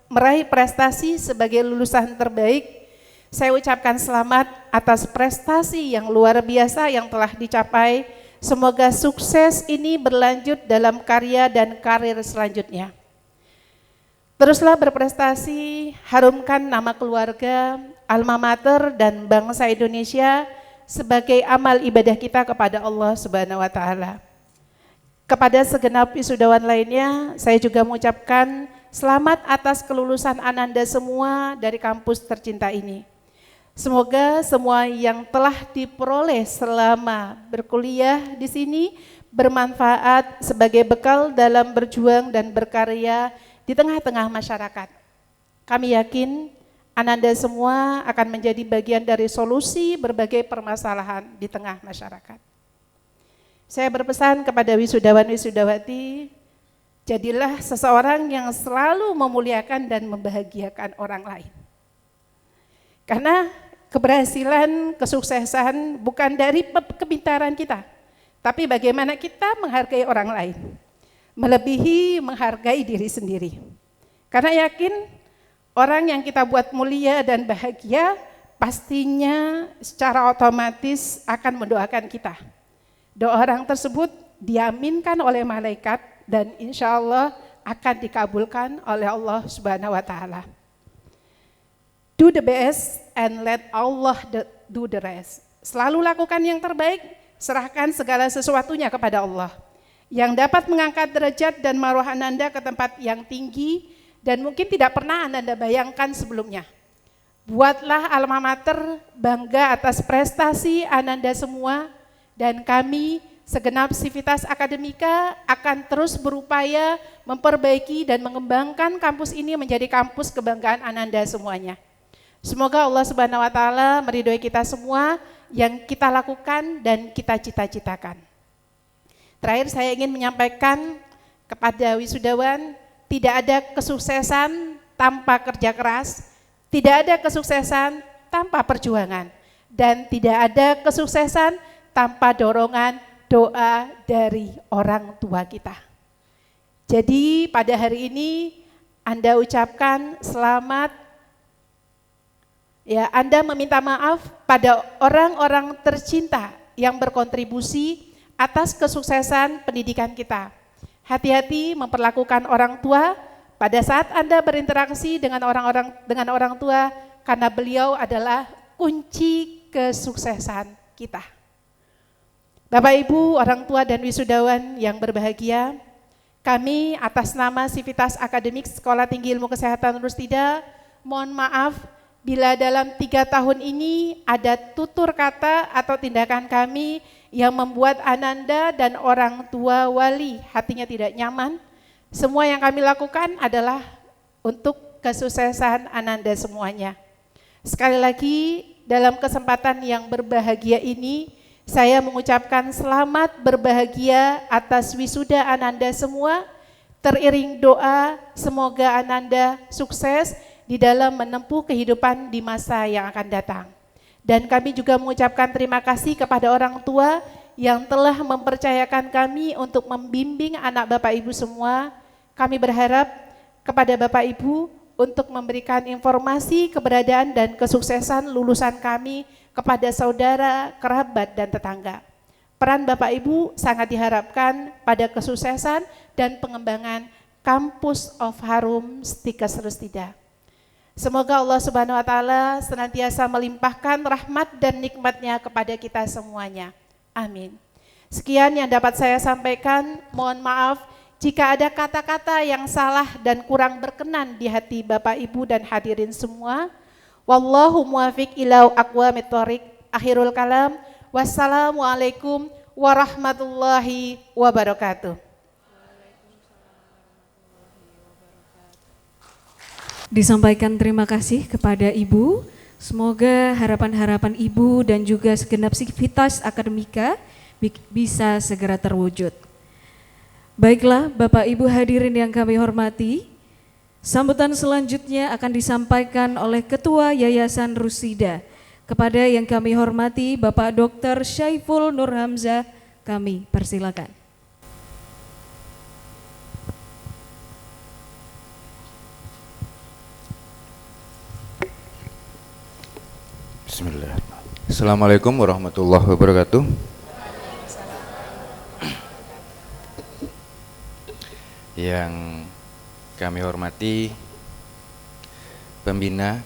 meraih prestasi sebagai lulusan terbaik, saya ucapkan selamat atas prestasi yang luar biasa yang telah dicapai. Semoga sukses ini berlanjut dalam karya dan karir selanjutnya. Teruslah berprestasi, harumkan nama keluarga, alma mater, dan bangsa Indonesia sebagai amal ibadah kita kepada Allah Subhanahu wa Ta'ala. Kepada segenap wisudawan lainnya, saya juga mengucapkan selamat atas kelulusan Ananda semua dari kampus tercinta ini. Semoga semua yang telah diperoleh selama berkuliah di sini bermanfaat sebagai bekal dalam berjuang dan berkarya di tengah-tengah masyarakat. Kami yakin Ananda semua akan menjadi bagian dari solusi berbagai permasalahan di tengah masyarakat. Saya berpesan kepada wisudawan-wisudawati, jadilah seseorang yang selalu memuliakan dan membahagiakan orang lain. Karena keberhasilan, kesuksesan bukan dari kepintaran kita, tapi bagaimana kita menghargai orang lain, melebihi menghargai diri sendiri. Karena yakin orang yang kita buat mulia dan bahagia, pastinya secara otomatis akan mendoakan kita. Doa orang tersebut diaminkan oleh malaikat dan insya Allah akan dikabulkan oleh Allah Subhanahu wa Ta'ala. Do the best and let Allah do the rest. Selalu lakukan yang terbaik, serahkan segala sesuatunya kepada Allah, yang dapat mengangkat derajat dan maruah Ananda ke tempat yang tinggi dan mungkin tidak pernah Ananda bayangkan sebelumnya. Buatlah alma mater bangga atas prestasi Ananda semua, dan kami segenap Sivitas Akademika akan terus berupaya memperbaiki dan mengembangkan kampus ini menjadi kampus kebanggaan Ananda semuanya. Semoga Allah Subhanahu wa Ta'ala meridhoi kita semua yang kita lakukan dan kita cita-citakan. Terakhir saya ingin menyampaikan kepada wisudawan, tidak ada kesuksesan tanpa kerja keras, tidak ada kesuksesan tanpa perjuangan, dan tidak ada kesuksesan tanpa dorongan doa dari orang tua kita. Jadi pada hari ini Anda ucapkan selamat, ya, Anda meminta maaf pada orang-orang tercinta yang berkontribusi atas kesuksesan pendidikan kita. Hati-hati memperlakukan orang tua pada saat Anda berinteraksi dengan orang tua, karena beliau adalah kunci kesuksesan kita. Bapak Ibu, orang tua dan wisudawan yang berbahagia, kami atas nama Sivitas Akademik Sekolah Tinggi Ilmu Kesehatan Rustida mohon maaf bila dalam 3 tahun ini ada tutur kata atau tindakan kami yang membuat Ananda dan orang tua wali hatinya tidak nyaman, semua yang kami lakukan adalah untuk kesuksesan Ananda semuanya. Sekali lagi, dalam kesempatan yang berbahagia ini, saya mengucapkan selamat berbahagia atas wisuda Ananda semua, teriring doa semoga Ananda sukses di dalam menempuh kehidupan di masa yang akan datang. Dan kami juga mengucapkan terima kasih kepada orang tua yang telah mempercayakan kami untuk membimbing anak Bapak Ibu semua. Kami berharap kepada Bapak Ibu untuk memberikan informasi keberadaan dan kesuksesan lulusan kami kepada saudara, kerabat, dan tetangga. Peran Bapak Ibu sangat diharapkan pada kesuksesan dan pengembangan Kampus of Harum Stikes Rustida. Semoga Allah Subhanahu wa Ta'ala senantiasa melimpahkan rahmat dan nikmatnya kepada kita semuanya. Amin. Sekian yang dapat saya sampaikan. Mohon maaf jika ada kata-kata yang salah dan kurang berkenan di hati Bapak Ibu dan hadirin semua. Wallahu muwafiq ila aqwamit thoriq. Akhirul kalam. Wassalamualaikum warahmatullahi wabarakatuh. Disampaikan terima kasih kepada Ibu. Semoga harapan-harapan Ibu dan juga segenap sivitas akademika bisa segera terwujud. Baiklah Bapak Ibu hadirin yang kami hormati, sambutan selanjutnya akan disampaikan oleh Ketua Yayasan Rusida. Kepada yang kami hormati Bapak Dr. Syaiful Nur Hamzah, kami persilakan. Bismillah. Assalamualaikum warahmatullahi wabarakatuh. Yang kami hormati pembina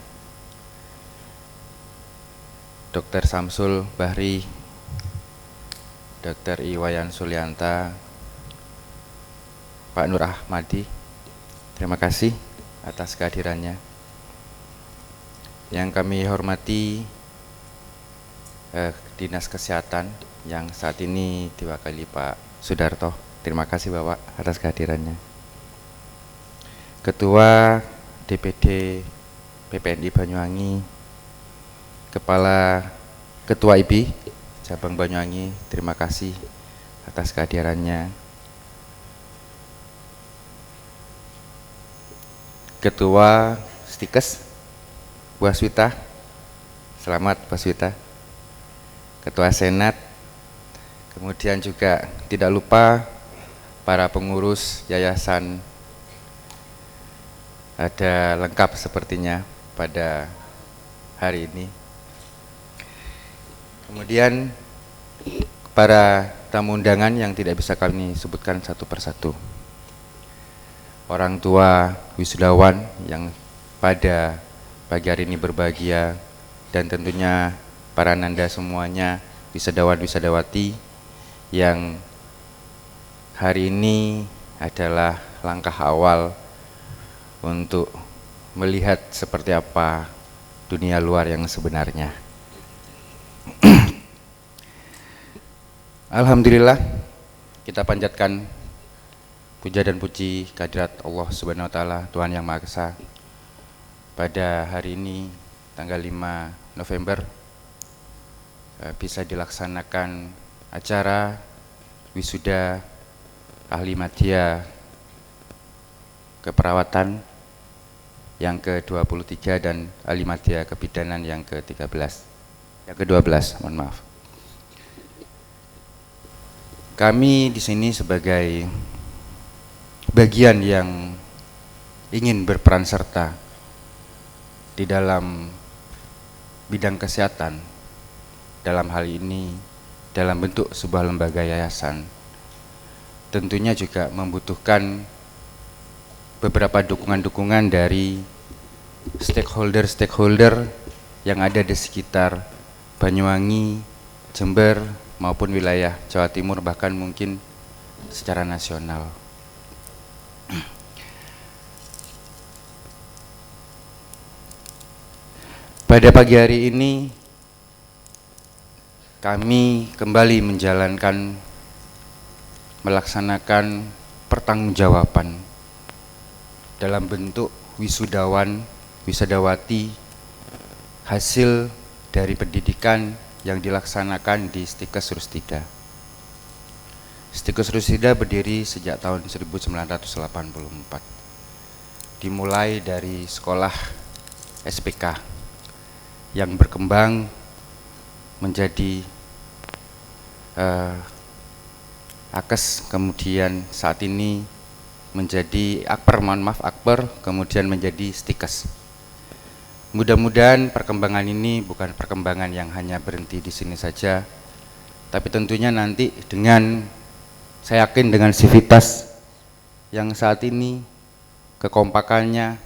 Dr. Samsul Bahri, Dr. Iwayan Sulianta, Pak Nur Ahmadi, terima kasih atas kehadirannya. Yang kami hormati Dinas Kesehatan yang saat ini diwakili Pak Sudarto, terima kasih Bapak atas kehadirannya. Ketua DPD PPNI Banyuwangi, Ketua IBI Cabang Banyuwangi, terima kasih atas kehadirannya. Ketua Stikes Bu Aswita, selamat Bu Aswita. Ketua Senat, kemudian juga tidak lupa para pengurus yayasan, ada lengkap sepertinya pada hari ini. Kemudian para tamu undangan yang tidak bisa kami sebutkan satu persatu. Orang tua wisudawan yang pada pagi hari ini berbahagia, dan tentunya para Ananda semuanya, wisudawan wisudawati yang hari ini adalah langkah awal untuk melihat seperti apa dunia luar yang sebenarnya. Alhamdulillah, kita panjatkan puja dan puji kehadirat Allah Subhanahu wa Ta'ala, Tuhan Yang Maha Esa. Pada hari ini tanggal 5 November bisa dilaksanakan acara wisuda ahli madya keperawatan yang ke-23 dan ahli madya kebidanan yang ke-13, yang ke-12, mohon maaf. Kami di sini sebagai bagian yang ingin berperan serta di dalam bidang kesehatan, dalam hal ini dalam bentuk sebuah lembaga yayasan, tentunya juga membutuhkan beberapa dukungan-dukungan dari stakeholder yang ada di sekitar Banyuwangi, Jember, maupun wilayah Jawa Timur, bahkan mungkin secara nasional. Pada pagi hari ini kami kembali melaksanakan pertanggungjawaban dalam bentuk wisudawati hasil dari pendidikan yang dilaksanakan di Stikes Rustida. Stikes Rustida berdiri sejak tahun 1984, dimulai dari sekolah SPK yang berkembang menjadi Akes, kemudian saat ini menjadi Akper, kemudian menjadi Stikes. Mudah-mudahan perkembangan ini bukan perkembangan yang hanya berhenti di sini saja, tapi tentunya nanti saya yakin dengan sivitas yang saat ini, kekompakannya,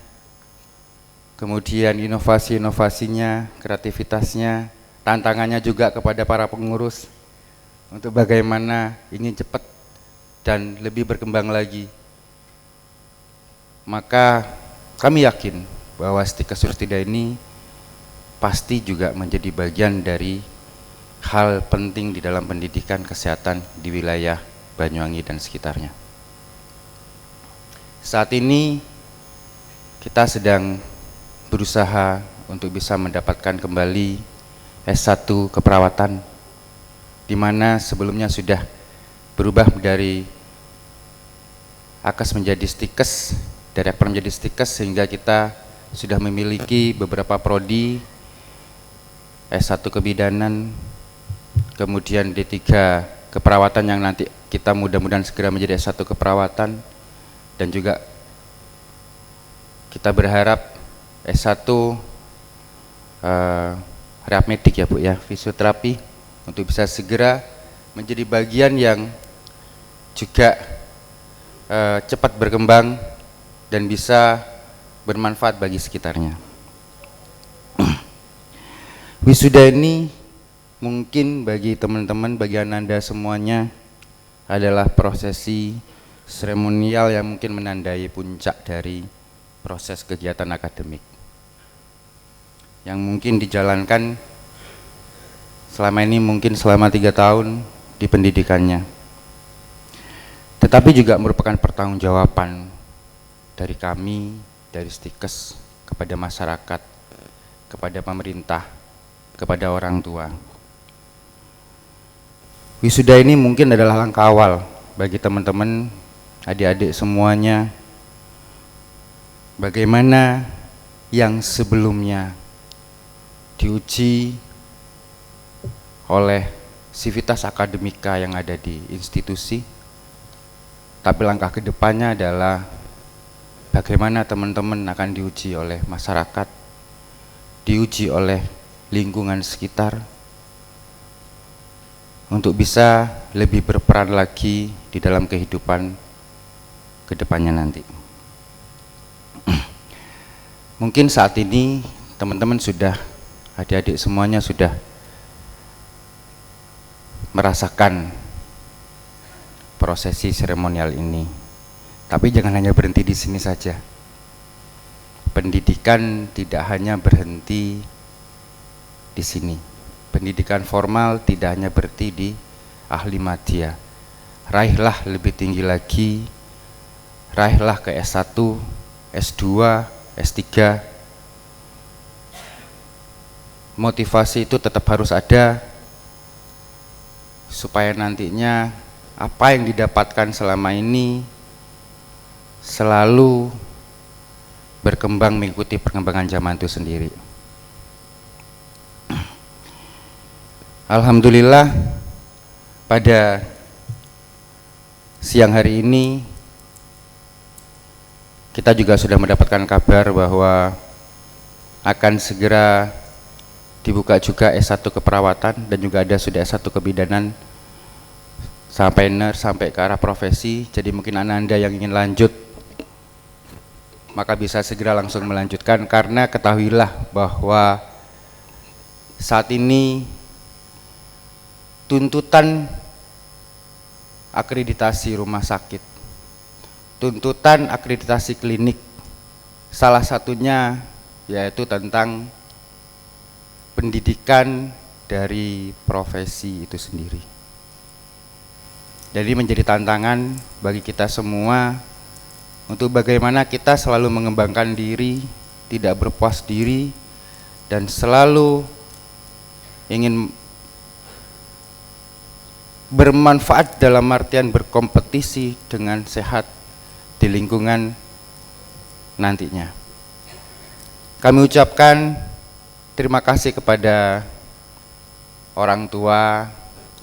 kemudian inovasi-inovasinya, kreativitasnya, tantangannya juga kepada para pengurus untuk bagaimana ingin cepat dan lebih berkembang lagi. Maka kami yakin bahwa Stikes Rustida ini pasti juga menjadi bagian dari hal penting di dalam pendidikan kesehatan di wilayah Banyuwangi dan sekitarnya. Saat ini kita sedang berusaha untuk bisa mendapatkan kembali S1 keperawatan, di mana sebelumnya sudah berubah dari Akes menjadi Stikes, dari Akper menjadi Stikes, sehingga kita sudah memiliki beberapa prodi, S1 kebidanan, kemudian D3 keperawatan yang nanti kita mudah-mudahan segera menjadi S1 keperawatan, dan juga kita berharap S1 rehab medik ya Bu ya, fisioterapi, untuk bisa segera menjadi bagian yang juga cepat berkembang dan bisa bermanfaat bagi sekitarnya. Wisuda ini mungkin bagi teman-teman, bagi Anda semuanya adalah prosesi seremonial yang mungkin menandai puncak dari proses kegiatan akademik yang mungkin dijalankan selama ini, mungkin selama 3 tahun di pendidikannya, tetapi juga merupakan pertanggungjawaban dari kami, dari Stikes, kepada masyarakat, kepada pemerintah, kepada orang tua. Wisuda ini mungkin adalah langkah awal bagi teman-teman, adik-adik semuanya, bagaimana yang sebelumnya diuji oleh sivitas akademika yang ada di institusi, tapi langkah kedepannya adalah bagaimana teman-teman akan diuji oleh masyarakat, diuji oleh lingkungan sekitar, untuk bisa lebih berperan lagi di dalam kehidupan kedepannya nanti. Mungkin saat ini teman-teman sudah, adik-adik semuanya sudah merasakan prosesi seremonial ini. Tapi jangan hanya berhenti di sini saja. Pendidikan tidak hanya berhenti di sini. Pendidikan formal tidak hanya berhenti di ahli madya. Raihlah lebih tinggi lagi, raihlah ke S1, S2, S3. Motivasi itu tetap harus ada, supaya nantinya apa yang didapatkan selama ini selalu berkembang mengikuti perkembangan zaman itu sendiri. Alhamdulillah, pada siang hari ini kita juga sudah mendapatkan kabar bahwa akan segera dibuka juga S1 keperawatan, dan juga ada sudah S1 kebidanan sampai nurse, sampai ke arah profesi. Jadi mungkin Anda yang ingin lanjut, maka bisa segera langsung melanjutkan, karena ketahuilah bahwa saat ini tuntutan akreditasi rumah sakit, tuntutan akreditasi klinik, salah satunya yaitu tentang pendidikan dari profesi itu sendiri. Jadi menjadi tantangan bagi kita semua untuk bagaimana kita selalu mengembangkan diri, tidak berpuas diri, dan selalu ingin bermanfaat dalam artian berkompetisi dengan sehat di lingkungan nantinya. Kami ucapkan terima kasih kepada orang tua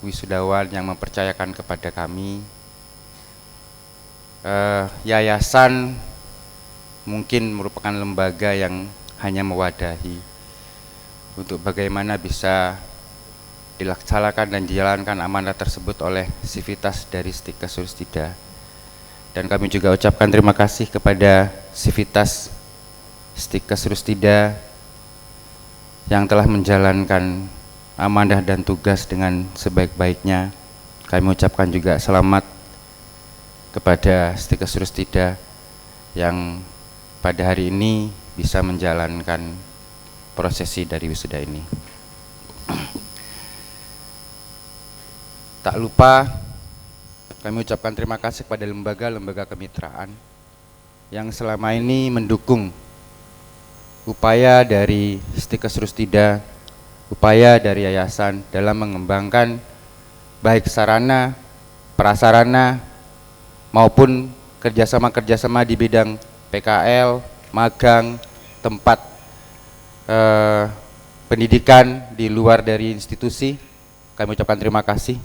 wisudawan yang mempercayakan kepada kami. Yayasan mungkin merupakan lembaga yang hanya mewadahi untuk bagaimana bisa dilaksanakan dan dijalankan amanat tersebut oleh Sivitas dari Stikes Surustida. Dan kami juga ucapkan terima kasih kepada Sivitas Stikes Surustida yang telah menjalankan amanah dan tugas dengan sebaik-baiknya. Kami ucapkan juga selamat kepada Stikes Surustida yang pada hari ini bisa menjalankan prosesi dari wisuda ini. Tak lupa kami ucapkan terima kasih kepada lembaga-lembaga kemitraan yang selama ini mendukung upaya dari Stikes Surustida, upaya dari yayasan dalam mengembangkan baik sarana, prasarana maupun kerjasama-kerjasama di bidang PKL, magang, tempat pendidikan di luar dari institusi. Kami ucapkan terima kasih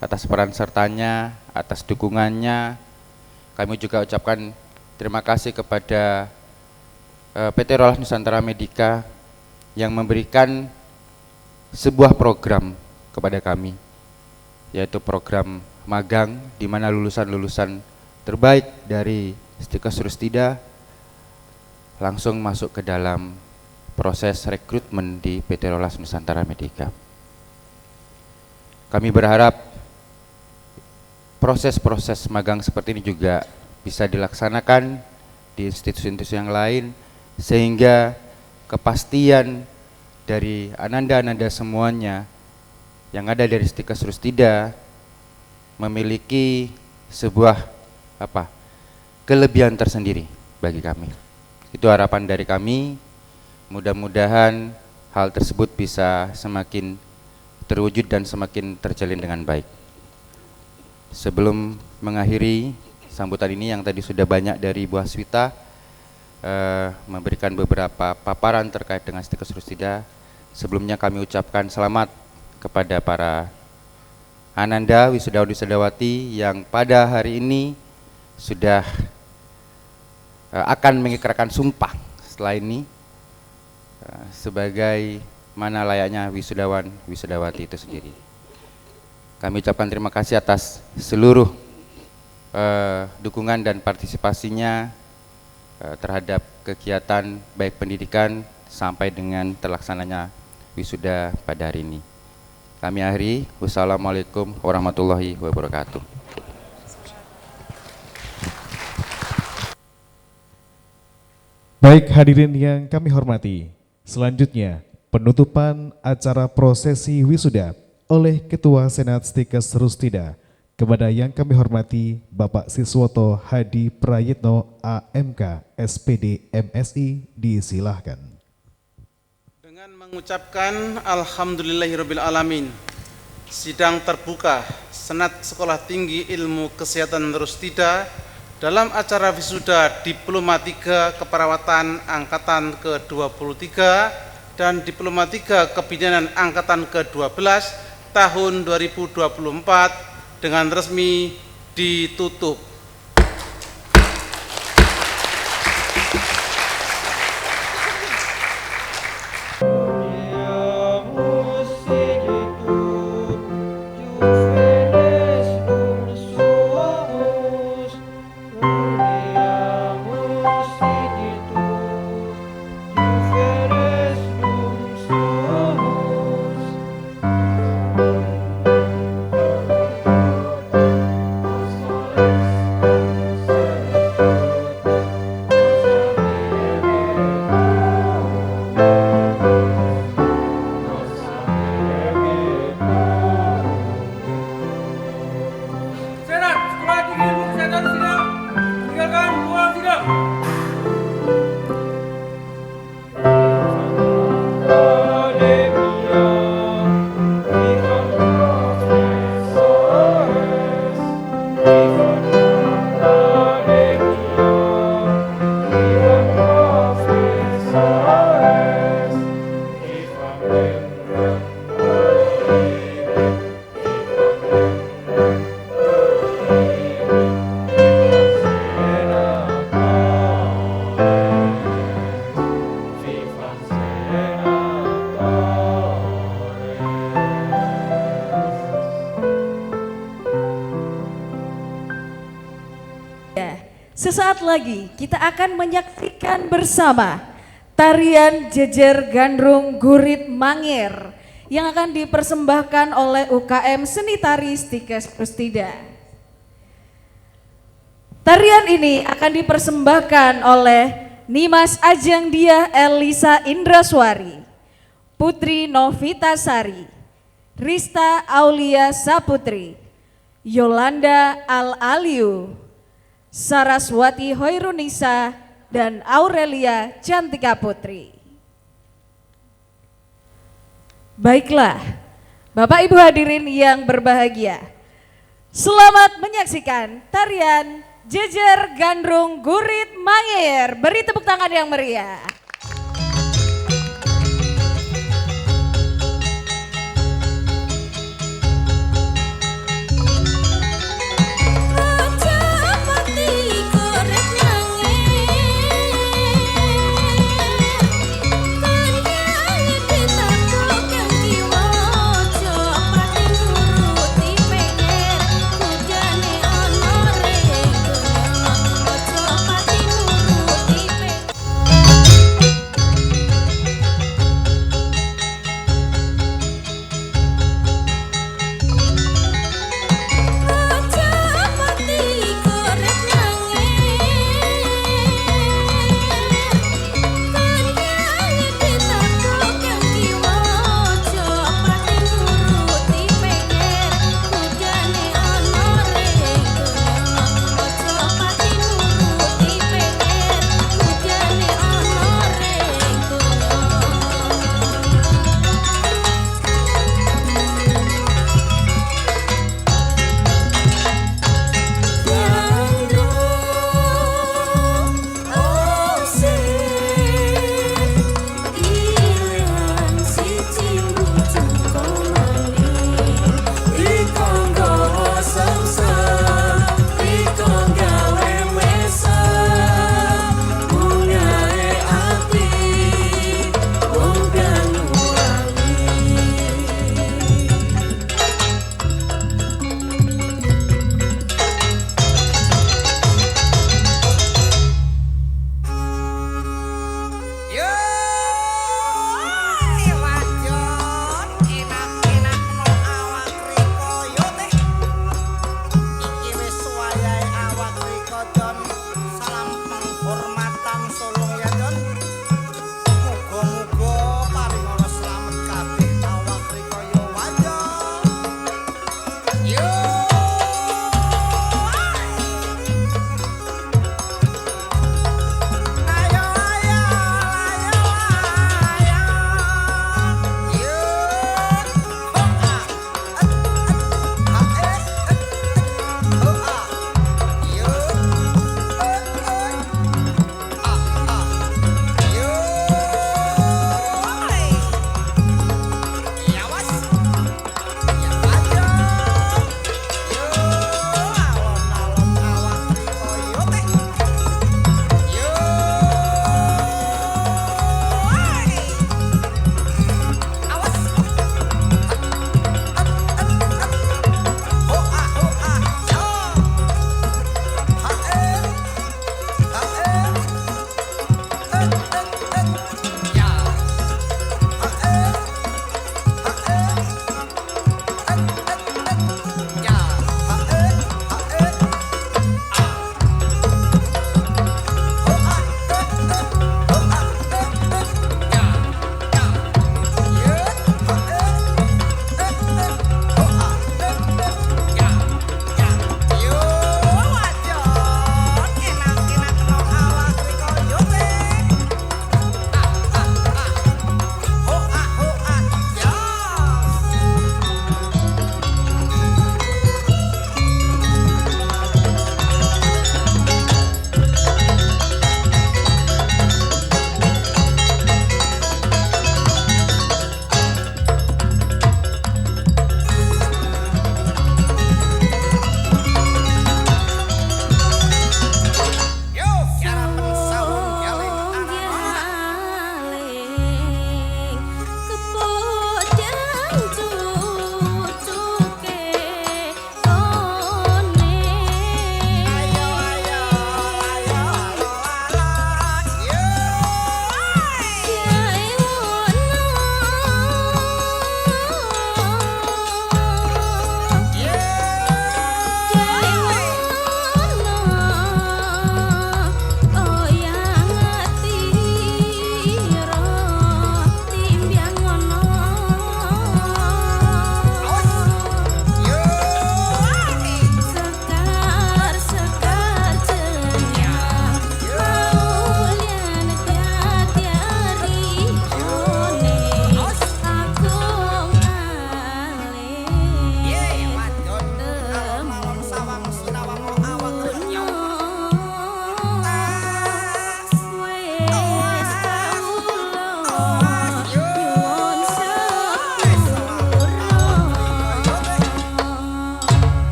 atas peran sertanya, atas dukungannya. Kami juga ucapkan terima kasih kepada PT Rolas Nusantara Medica yang memberikan sebuah program kepada kami, yaitu program magang di mana lulusan-lulusan terbaik dari Stikes Surustida langsung masuk ke dalam proses rekrutmen di PT Rolas Nusantara Medica. Kami berharap proses-proses magang seperti ini juga bisa dilaksanakan di institusi-institusi yang lain, sehingga kepastian dari ananda-ananda semuanya yang ada dari Stikes Surustida memiliki sebuah kelebihan tersendiri bagi kami. Itu harapan dari kami. Mudah-mudahan hal tersebut bisa semakin terwujud dan semakin terjalin dengan baik. Sebelum mengakhiri sambutan ini yang tadi sudah banyak dari Bu Haswita memberikan beberapa paparan terkait dengan Stikes Surustida, sebelumnya kami ucapkan selamat kepada para ananda wisudawan-wisudawati yang pada hari ini sudah akan mengikrarkan sumpah setelah ini sebagai mana layaknya wisudawan wisudawati itu sendiri. Kami ucapkan terima kasih atas seluruh dukungan dan partisipasinya terhadap kegiatan baik pendidikan sampai dengan terlaksananya wisuda pada hari ini. Kami akhiri. Wassalamualaikum warahmatullahi wabarakatuh. Baik hadirin yang kami hormati, selanjutnya penutupan acara prosesi wisuda oleh Ketua Senat Stikes Surustida kepada yang kami hormati Bapak Siswoto Hadi Prayitno AMK SPD MSI, disilahkan. Dengan mengucapkan Alhamdulillahirabbil alamin, sidang terbuka Senat Sekolah Tinggi Ilmu Kesehatan Surustida dalam acara wisuda Diploma 3 Keperawatan Angkatan ke-23 dan Diploma 3 Kebidanan Angkatan ke-12 tahun 2024 dengan resmi ditutup. Sesaat lagi kita akan menyaksikan bersama tarian Jejer Gandrung Gurit Mangir yang akan dipersembahkan oleh UKM Seni Tari Stikes Rustida. Tarian ini akan dipersembahkan oleh Nimas Ajeng Dia Elisa Indraswari, Putri Novita Sari, Rista Aulia Saputri, Yolanda Al-Aliu, Saraswati Hoirunisa, dan Aurelia Cantika Putri. Baiklah, Bapak Ibu hadirin yang berbahagia, selamat menyaksikan tarian Jejer Gandrung Gurit Mangir. Beri tepuk tangan yang meriah.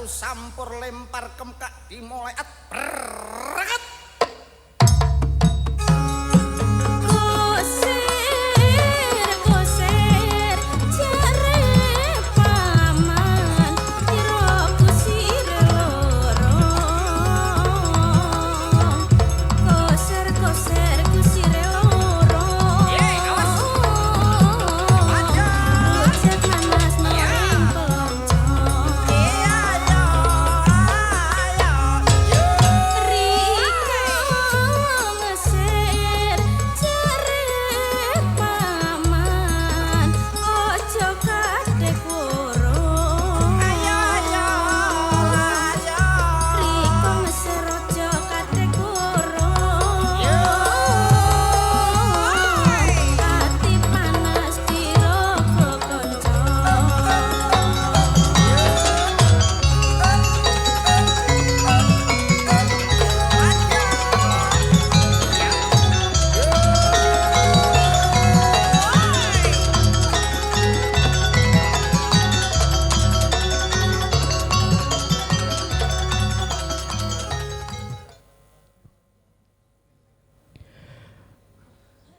Sampur lempar kemkak dimulai berangkat.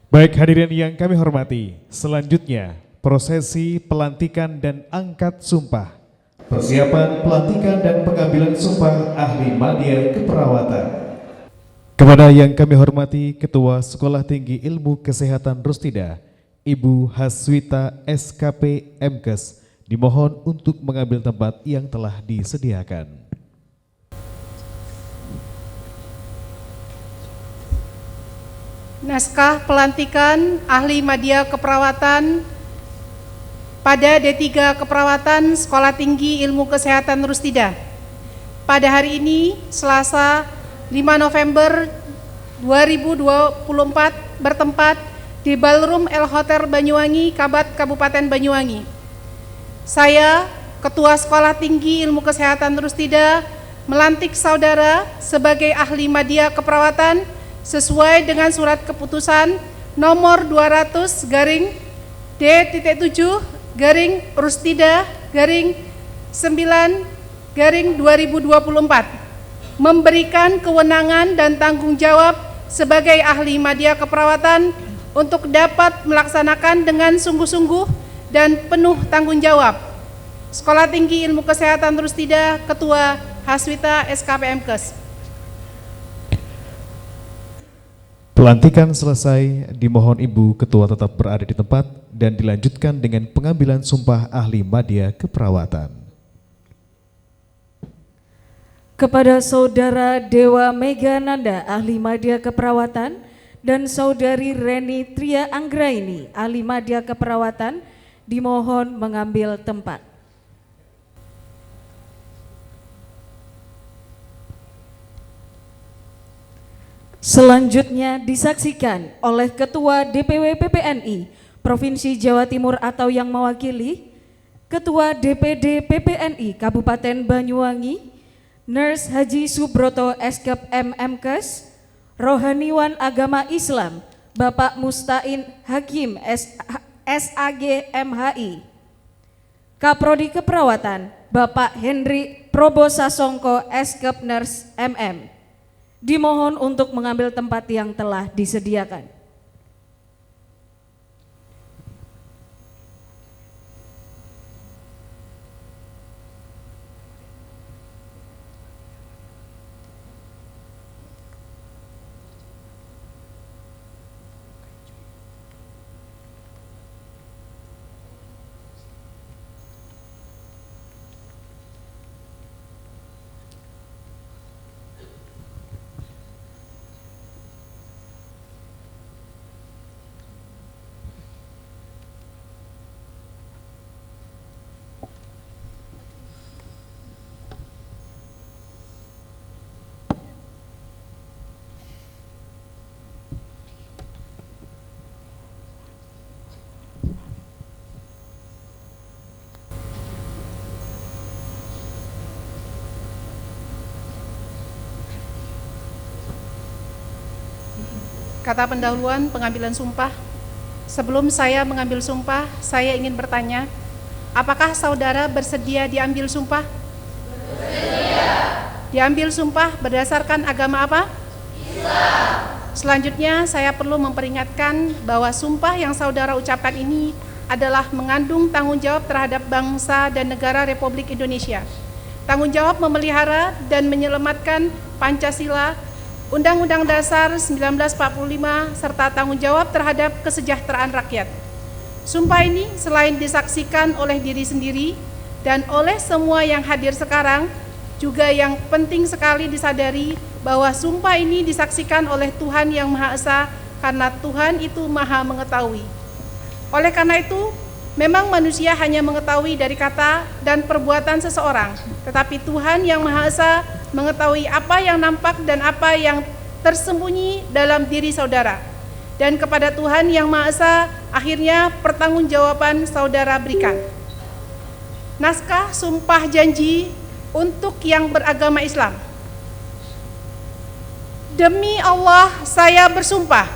Baik hadirin yang kami hormati, selanjutnya prosesi pelantikan dan angkat sumpah. Persiapan pelantikan dan pengambilan sumpah ahli madya keperawatan. Kepada yang kami hormati Ketua Sekolah Tinggi Ilmu Kesehatan Rustida, Ibu Haswita SKP MKes, dimohon untuk mengambil tempat yang telah disediakan. Naskah pelantikan ahli madya keperawatan pada D3 Keperawatan Sekolah Tinggi Ilmu Kesehatan Rustida. Pada hari ini, Selasa 5 November 2024, bertempat di Ballroom El Hotel Banyuwangi, Kabat, Kabupaten Banyuwangi. Saya, Ketua Sekolah Tinggi Ilmu Kesehatan Rustida, melantik saudara sebagai ahli madya keperawatan sesuai dengan surat keputusan nomor 200-D-7-Rustida-9-2024, memberikan kewenangan dan tanggung jawab sebagai ahli madya keperawatan untuk dapat melaksanakan dengan sungguh-sungguh dan penuh tanggung jawab. Sekolah Tinggi Ilmu Kesehatan Rustida, Ketua Haswita SKP MKes. Pelantikan selesai, dimohon Ibu Ketua tetap berada di tempat dan dilanjutkan dengan pengambilan sumpah ahli madya keperawatan. Kepada Saudara Dewa Megananda, ahli madya keperawatan, dan Saudari Reni Tria Anggraini, ahli madya keperawatan, dimohon mengambil tempat. Selanjutnya disaksikan oleh Ketua DPW PPNI Provinsi Jawa Timur atau yang mewakili, Ketua DPD PPNI Kabupaten Banyuwangi, Nurse Haji Subroto Eskep MMkes, Rohaniwan Agama Islam Bapak Mustain Hakim SAG MHI, Kaprodi Keperawatan Bapak Henry Probosasongko Eskep Nurse MM. Dimohon untuk mengambil tempat yang telah disediakan. kata pendahuluan pengambilan sumpah. Sebelum saya mengambil sumpah, saya ingin bertanya, apakah saudara bersedia diambil sumpah? Bersedia. Diambil sumpah berdasarkan agama apa? Islam. Selanjutnya, saya perlu memperingatkan bahwa sumpah yang saudara ucapkan ini adalah mengandung tanggung jawab terhadap bangsa dan negara Republik Indonesia. Tanggung jawab memelihara dan menyelamatkan Pancasila, Undang-Undang Dasar 1945, serta tanggung jawab terhadap kesejahteraan rakyat. Sumpah ini selain disaksikan oleh diri sendiri dan oleh semua yang hadir sekarang, juga yang penting sekali disadari bahwa sumpah ini disaksikan oleh Tuhan Yang Maha Esa, karena Tuhan itu Maha mengetahui. Oleh karena itu, memang manusia hanya mengetahui dari kata dan perbuatan seseorang, tetapi Tuhan Yang Maha Esa mengetahui apa yang nampak dan apa yang tersembunyi dalam diri saudara. Dan kepada Tuhan Yang Maha Esa, akhirnya pertanggungjawaban saudara berikan. Naskah sumpah janji untuk yang beragama Islam. Demi Allah, saya bersumpah.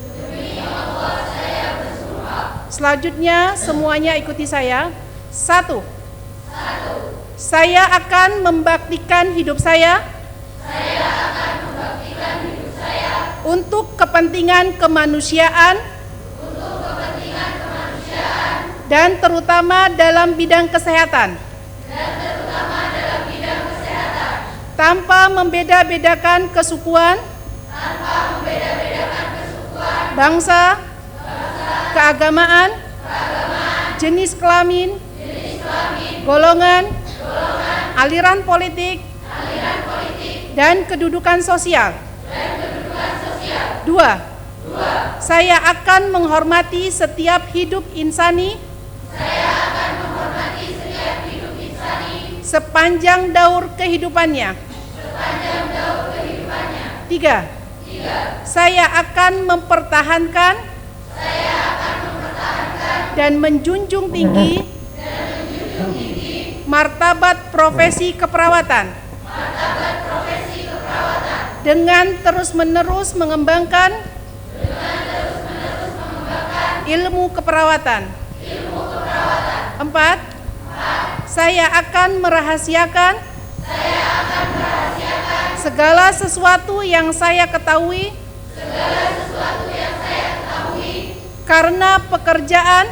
Demi Allah, saya bersumpah. Selanjutnya, semuanya ikuti saya. 1. Saya akan membaktikan hidup saya. Saya akan membaktikan hidup saya untuk kepentingan kemanusiaan. Untuk kepentingan kemanusiaan. Dan terutama dalam bidang kesehatan. Dan terutama dalam bidang kesehatan. Tanpa membeda-bedakan kesukuan. Tanpa membeda-bedakan kesukuan. Bangsa. Keagamaan. Jenis kelamin. Golongan, aliran politik, dan kedudukan sosial. 2. Saya akan menghormati setiap hidup insani. Sepanjang daur kehidupannya. 3. Saya akan mempertahankan dan menjunjung tinggi martabat profesi keperawatan. Dengan terus-menerus mengembangkan ilmu keperawatan. 4. Saya akan merahasiakan segala sesuatu yang saya ketahui karena pekerjaan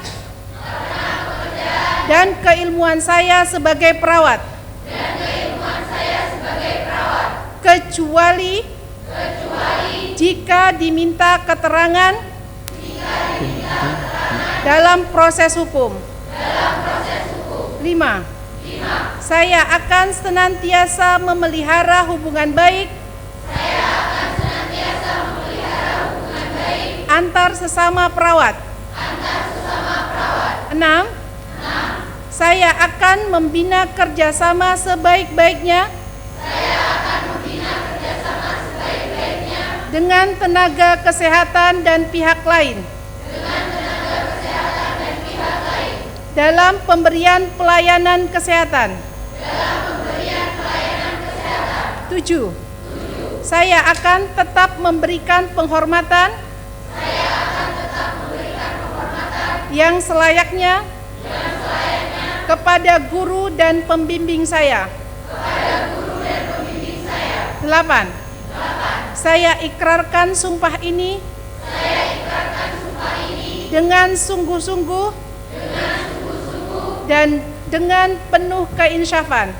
dan keilmuan saya sebagai perawat. Kecuali jika diminta keterangan dalam proses hukum. 5. Saya akan senantiasa memelihara hubungan baik antar sesama perawat. 6. Saya akan membina kerjasama sebaik-baiknya dengan tenaga kesehatan dan pihak lain dalam pemberian pelayanan kesehatan. 7. Saya akan tetap memberikan penghormatan yang selayaknya kepada guru dan pembimbing saya. 8. Saya ikrarkan sumpah ini dengan sungguh-sungguh dan dengan penuh keinsyafan.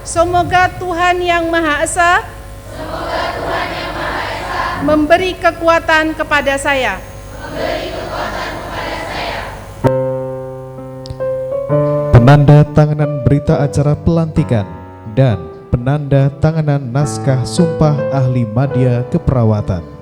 Semoga Tuhan Yang Maha Esa memberi kekuatan kepada saya. Penanda tanganan berita acara pelantikan dan penanda tanganan naskah sumpah ahli madya keperawatan.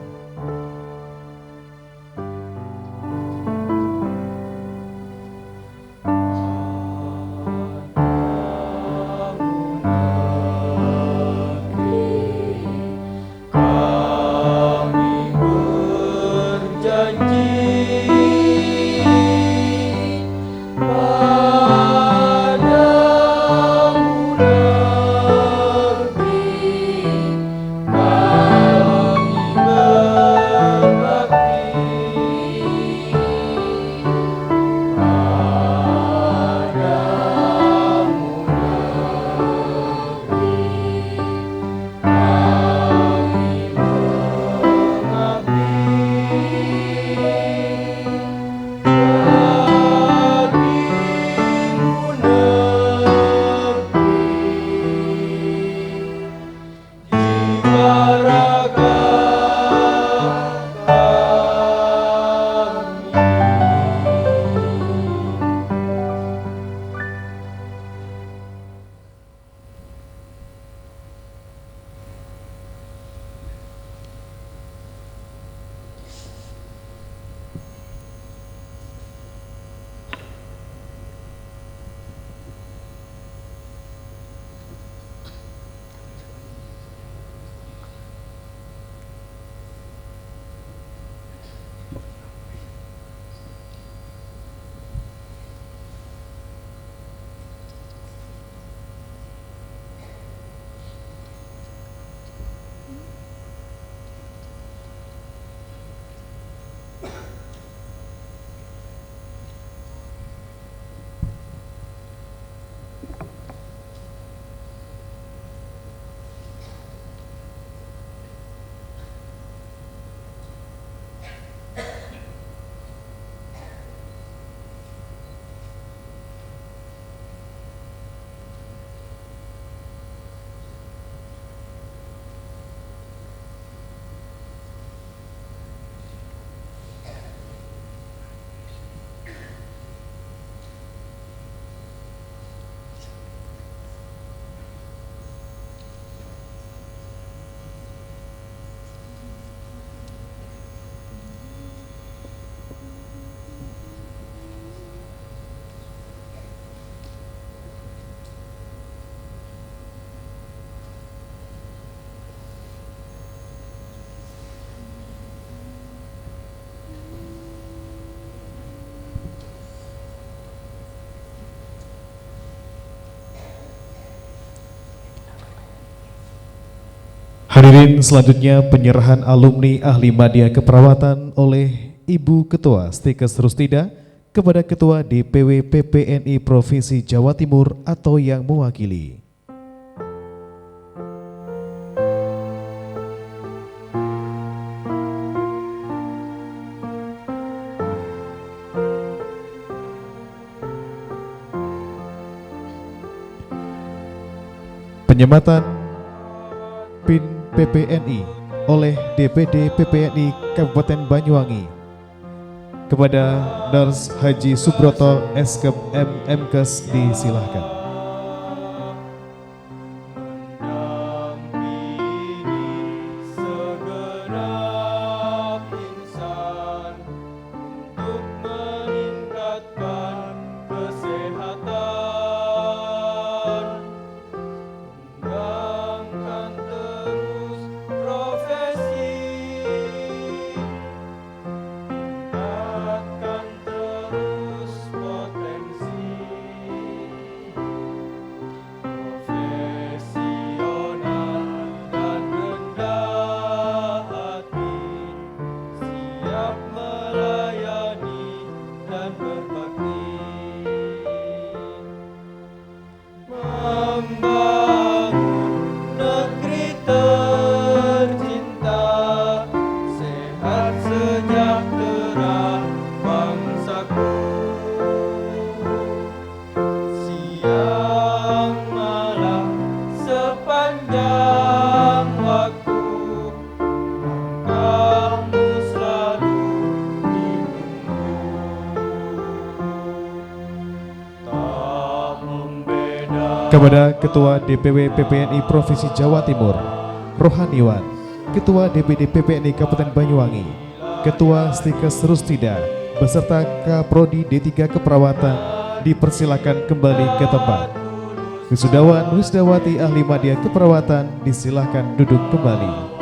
Hadirin, selanjutnya penyerahan alumni ahli media keperawatan oleh Ibu Ketua Stikes Rustida kepada Ketua DPW PPNI Provinsi Jawa Timur atau yang mewakili. Penyematan PIN PPNI oleh DPD PPNI Kabupaten Banyuwangi kepada Nurse Haji Subroto Eskep MMkes disilahkan. Kepada Ketua DPW PPNI Provinsi Jawa Timur, Rohaniwan, Ketua DPD PPNI Kabupaten Banyuwangi, Ketua Stikes Rustida, beserta Kaprodi D3 Keperawatan dipersilakan kembali ke tempat. Wisudawan Wisdawati Ahli Media Keperawatan disilahkan duduk kembali.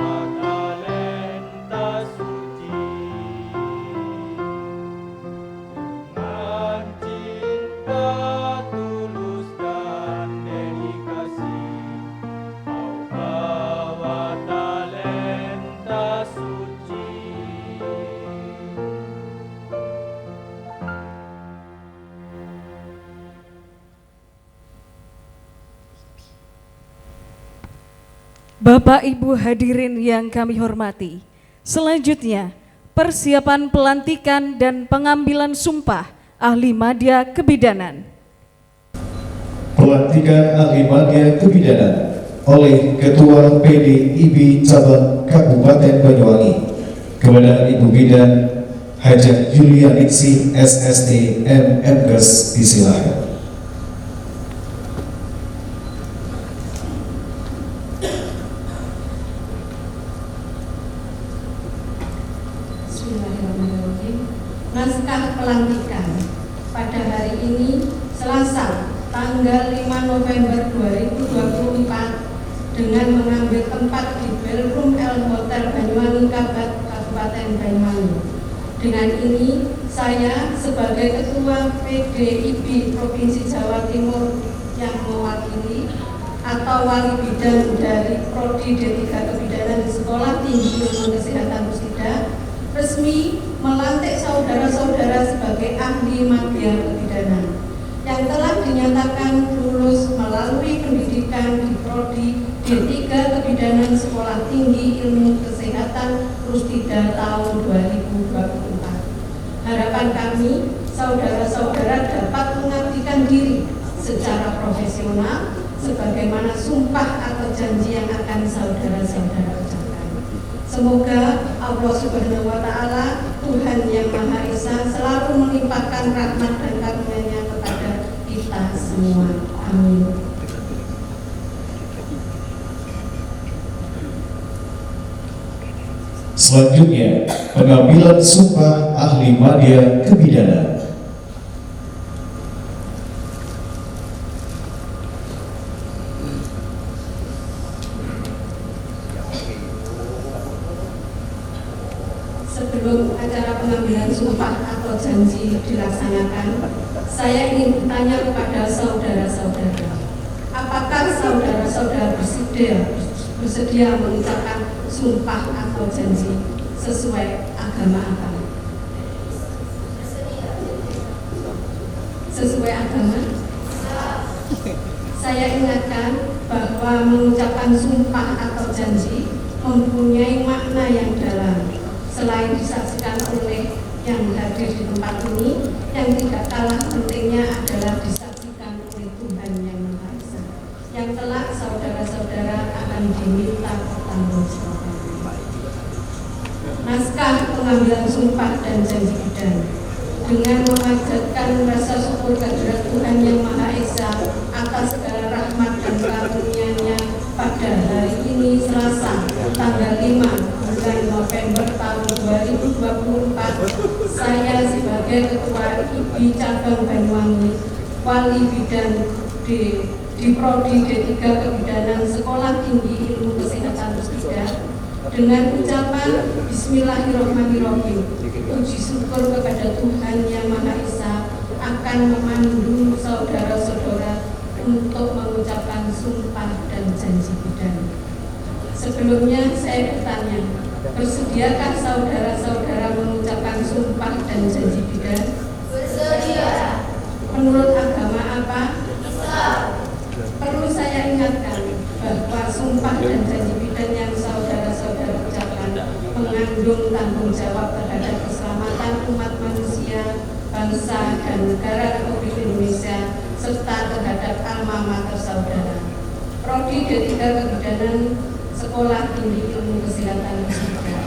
Bapak Ibu hadirin yang kami hormati, selanjutnya persiapan pelantikan dan pengambilan sumpah ahli media kebidanan. Pelantikan ahli media kebidanan oleh Ketua PDIB Cabang Kabupaten Banyuwangi kepada Ibu Bidan Hajah Yulianingsih SSD MMkes disilahkan. Naskah pelantikan pada hari ini Selasa tanggal 5 November 2024 dengan mengambil tempat di Ballroom L Hotel Banyuwangi Kabupaten Banyuwangi. Dengan ini saya sebagai Ketua PDIB Provinsi Jawa Timur yang mewakili atau wali bidang dari Prodi D3 Kebidanan di Sekolah Tinggi Ilmu Kesehatan Rustida resmi melantik saudara-saudara sebagai ahli media kebidanan yang telah dinyatakan lulus melalui pendidikan di Prodi D3 Kebidanan Sekolah Tinggi Ilmu Kesehatan Rustida tahun 2024. Harapan kami, saudara-saudara dapat mengabdikan diri secara profesional sebagaimana sumpah atau janji yang akan saudara-saudara ucapkan. Semoga Allah Subhanahu wa Ta'ala, Tuhan yang Maha Esa, selalu melimpahkan rahmat dan karunia-Nya kepada kita semua. Amin. Selanjutnya, pengambilan sumpah ahli media kebidanan. Sebelum acara pengambilan sumpah atau janji dilaksanakan, saya ingin bertanya kepada saudara-saudara, apakah saudara-saudara bersedia bersedia mengucapkan sumpah atau janji sesuai agama. Sesuai agama. Saya ingatkan bahwa mengucapkan sumpah atau janji mempunyai makna yang dalam. Selain disaksikan oleh yang hadir di tempat ini, yang tidak kalah pentingnya adalah disaksikan oleh Tuhan Yang Maha Esa, yang kelak saudara-saudara akan diminta pertanggungjawaban. Naskah pengambilan sumpah dan janji bidan dengan memanjatkan rasa syukur kehadirat Tuhan Yang Maha Esa atas segala rahmat dan karunia-Nya pada hari ini Selasa tanggal 5 bulan November tahun 2024, saya sebagai Ketua IBI Cabang Banyuwangi, Wali Bidan di Prodi D3 Kebidanan Sekolah Tinggi Ilmu Kesehatan Rusida, dengan ucapan Bismillahirrahmanirrahim, puji syukur kepada Tuhan Yang Maha Esa, akan memandu saudara-saudara untuk mengucapkan sumpah dan janji bidan. Sebelumnya saya bertanya, bersediakah saudara-saudara mengucapkan sumpah dan janji bidan? Bersedia. Menurut agama apa? Islam. Perlu saya ingatkan bahwa sumpah dan janji bidan yang saudara-saudara ucapkan mengandung tanggung jawab terhadap keselamatan umat manusia, bangsa dan negara Republik Indonesia, serta terhadap alma mater saudara. Prodi D3 Kebidanan Sekolah Tinggi Ilmu Kesehatan Rusida.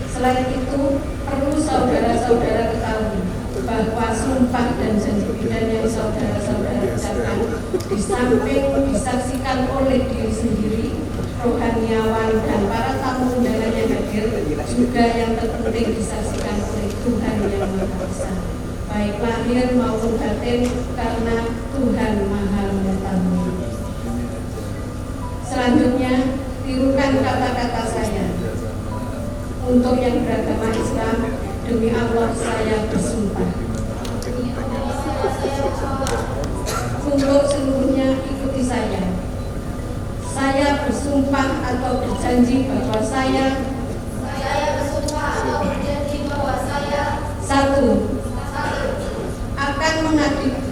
Selain itu, perlu saudara-saudara ketahui bahwa sumpah dan janji bidan yang saudara-saudara ucapkan di samping disaksikan oleh diri sendiri, rohaniawan dan para tamu undangan yang hadir, juga yang terpenting disaksikan oleh Tuhan Yang Maha Esa, baik lahir maupun batin, karena Tuhan Maha Mengetahui. Selanjutnya, tirukan kata-kata saya. Untuk yang beragama Islam, demi Allah saya bersumpah. Untuk seluruhnya ikuti saya. Saya bersumpah atau berjanji bahwa saya bersumpah atau berjanji bahwa saya akan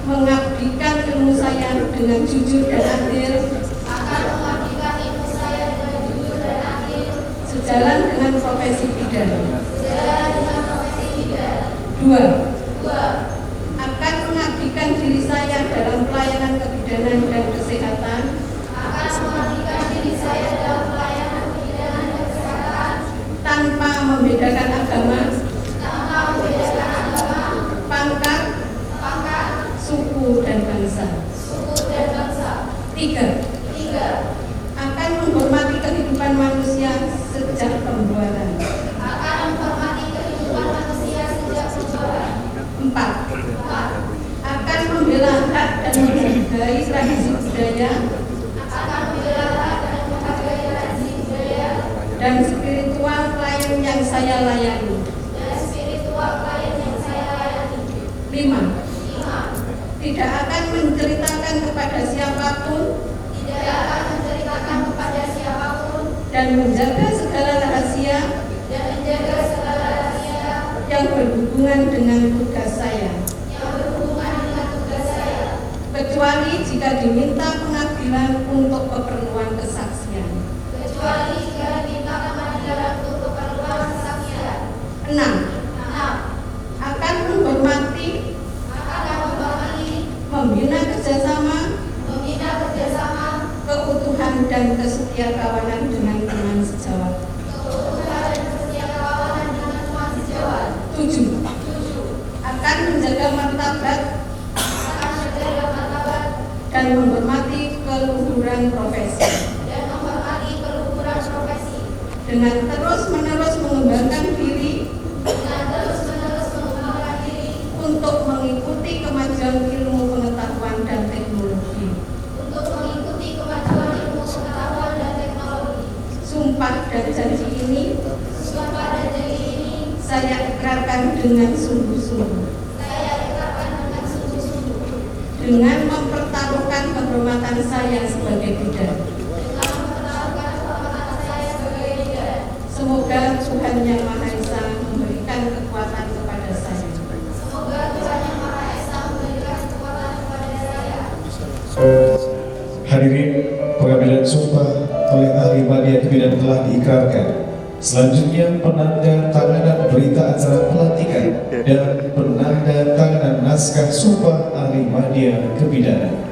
mengabdikan ilmu saya dengan jujur dan adil, sejalan dengan profesi bidan. 2. Akan mengabdikan diri saya dalam pelayanan kebidanan dan kesehatan. Tanpa membedakan agama, pangkat, suku dan bangsa. 3. Akan menghormati kehidupan manusia sejak pembuatan. 4. Akan membela hak dan menghargai tradisi budaya dan spiritual klien yang saya layani. 5. Tidak akan menceritakan kepada siapapun dan menjaga segala rahasia yang berhubungan dengan tugas saya, kecuali jika diminta pengadilan untuk keperluan kesaksian. 6. Akan menghormati, membina kerjasama, keutuhan dan kesetiakawanan dengan teman sejawat. 7. Akan menjaga martabat dan menghormati keluhuran profesi. Dengan terus-menerus mengembangkan diri untuk mengikuti kemajuan ilmu pengetahuan dan teknologi. Sumpah dan janji ini saya ikrarkan dengan sungguh-sungguh. Dengan mempertaruhkan kehormatan saya sebagai bidan. Semoga Tuhan Yang Maha Esa memberikan kekuatan kepada saya. Hadirin, pengambilan sumpah oleh ahli media kebidanan telah diikrarkan. Selanjutnya penanda tanganan berita acara pelantikan dan penanda tanganan naskah sumpah ahli media kebidanan.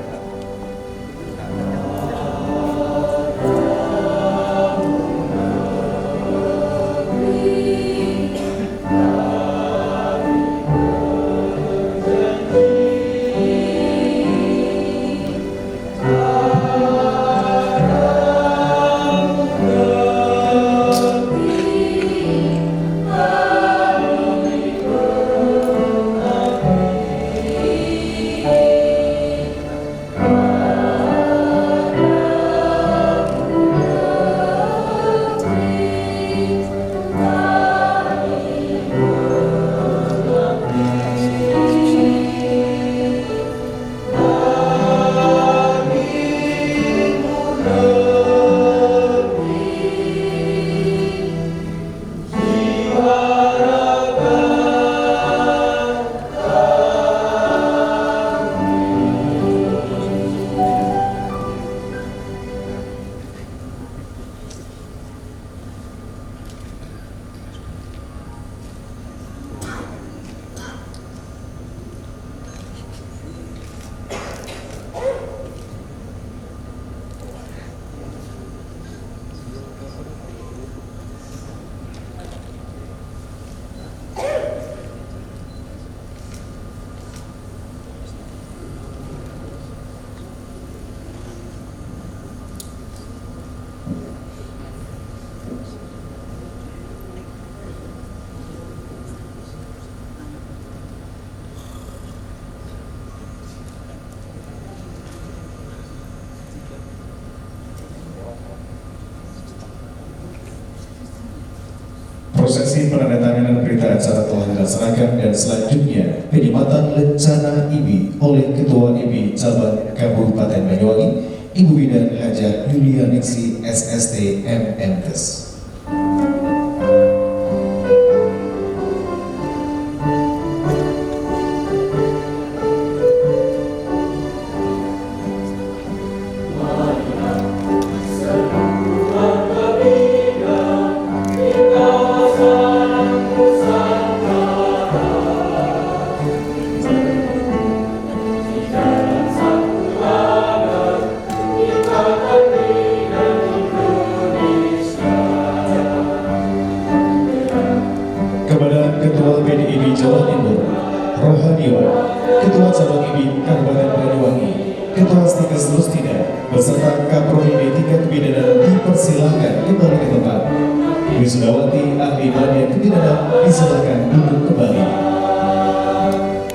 Prosesi penandatanganan berita acara telah dilaksanakan dan selanjutnya penyematan lencana IBI oleh Ketua IBI Cabang Kabupaten Banyuwangi, Ibu Bidan Hajah Yulianingsi SST MMkes. Kepada Ketua PDIB Jawa Timur, Rohaniwan, Ketua Cabang IBI Kabupaten Banyuwangi, Ketua Stikes Rustida, beserta Kaprodi D3 Kebidanan dipersilahkan kembali ke tempat. Wisudawati ahli media kebidanan disilakan duduk kembali.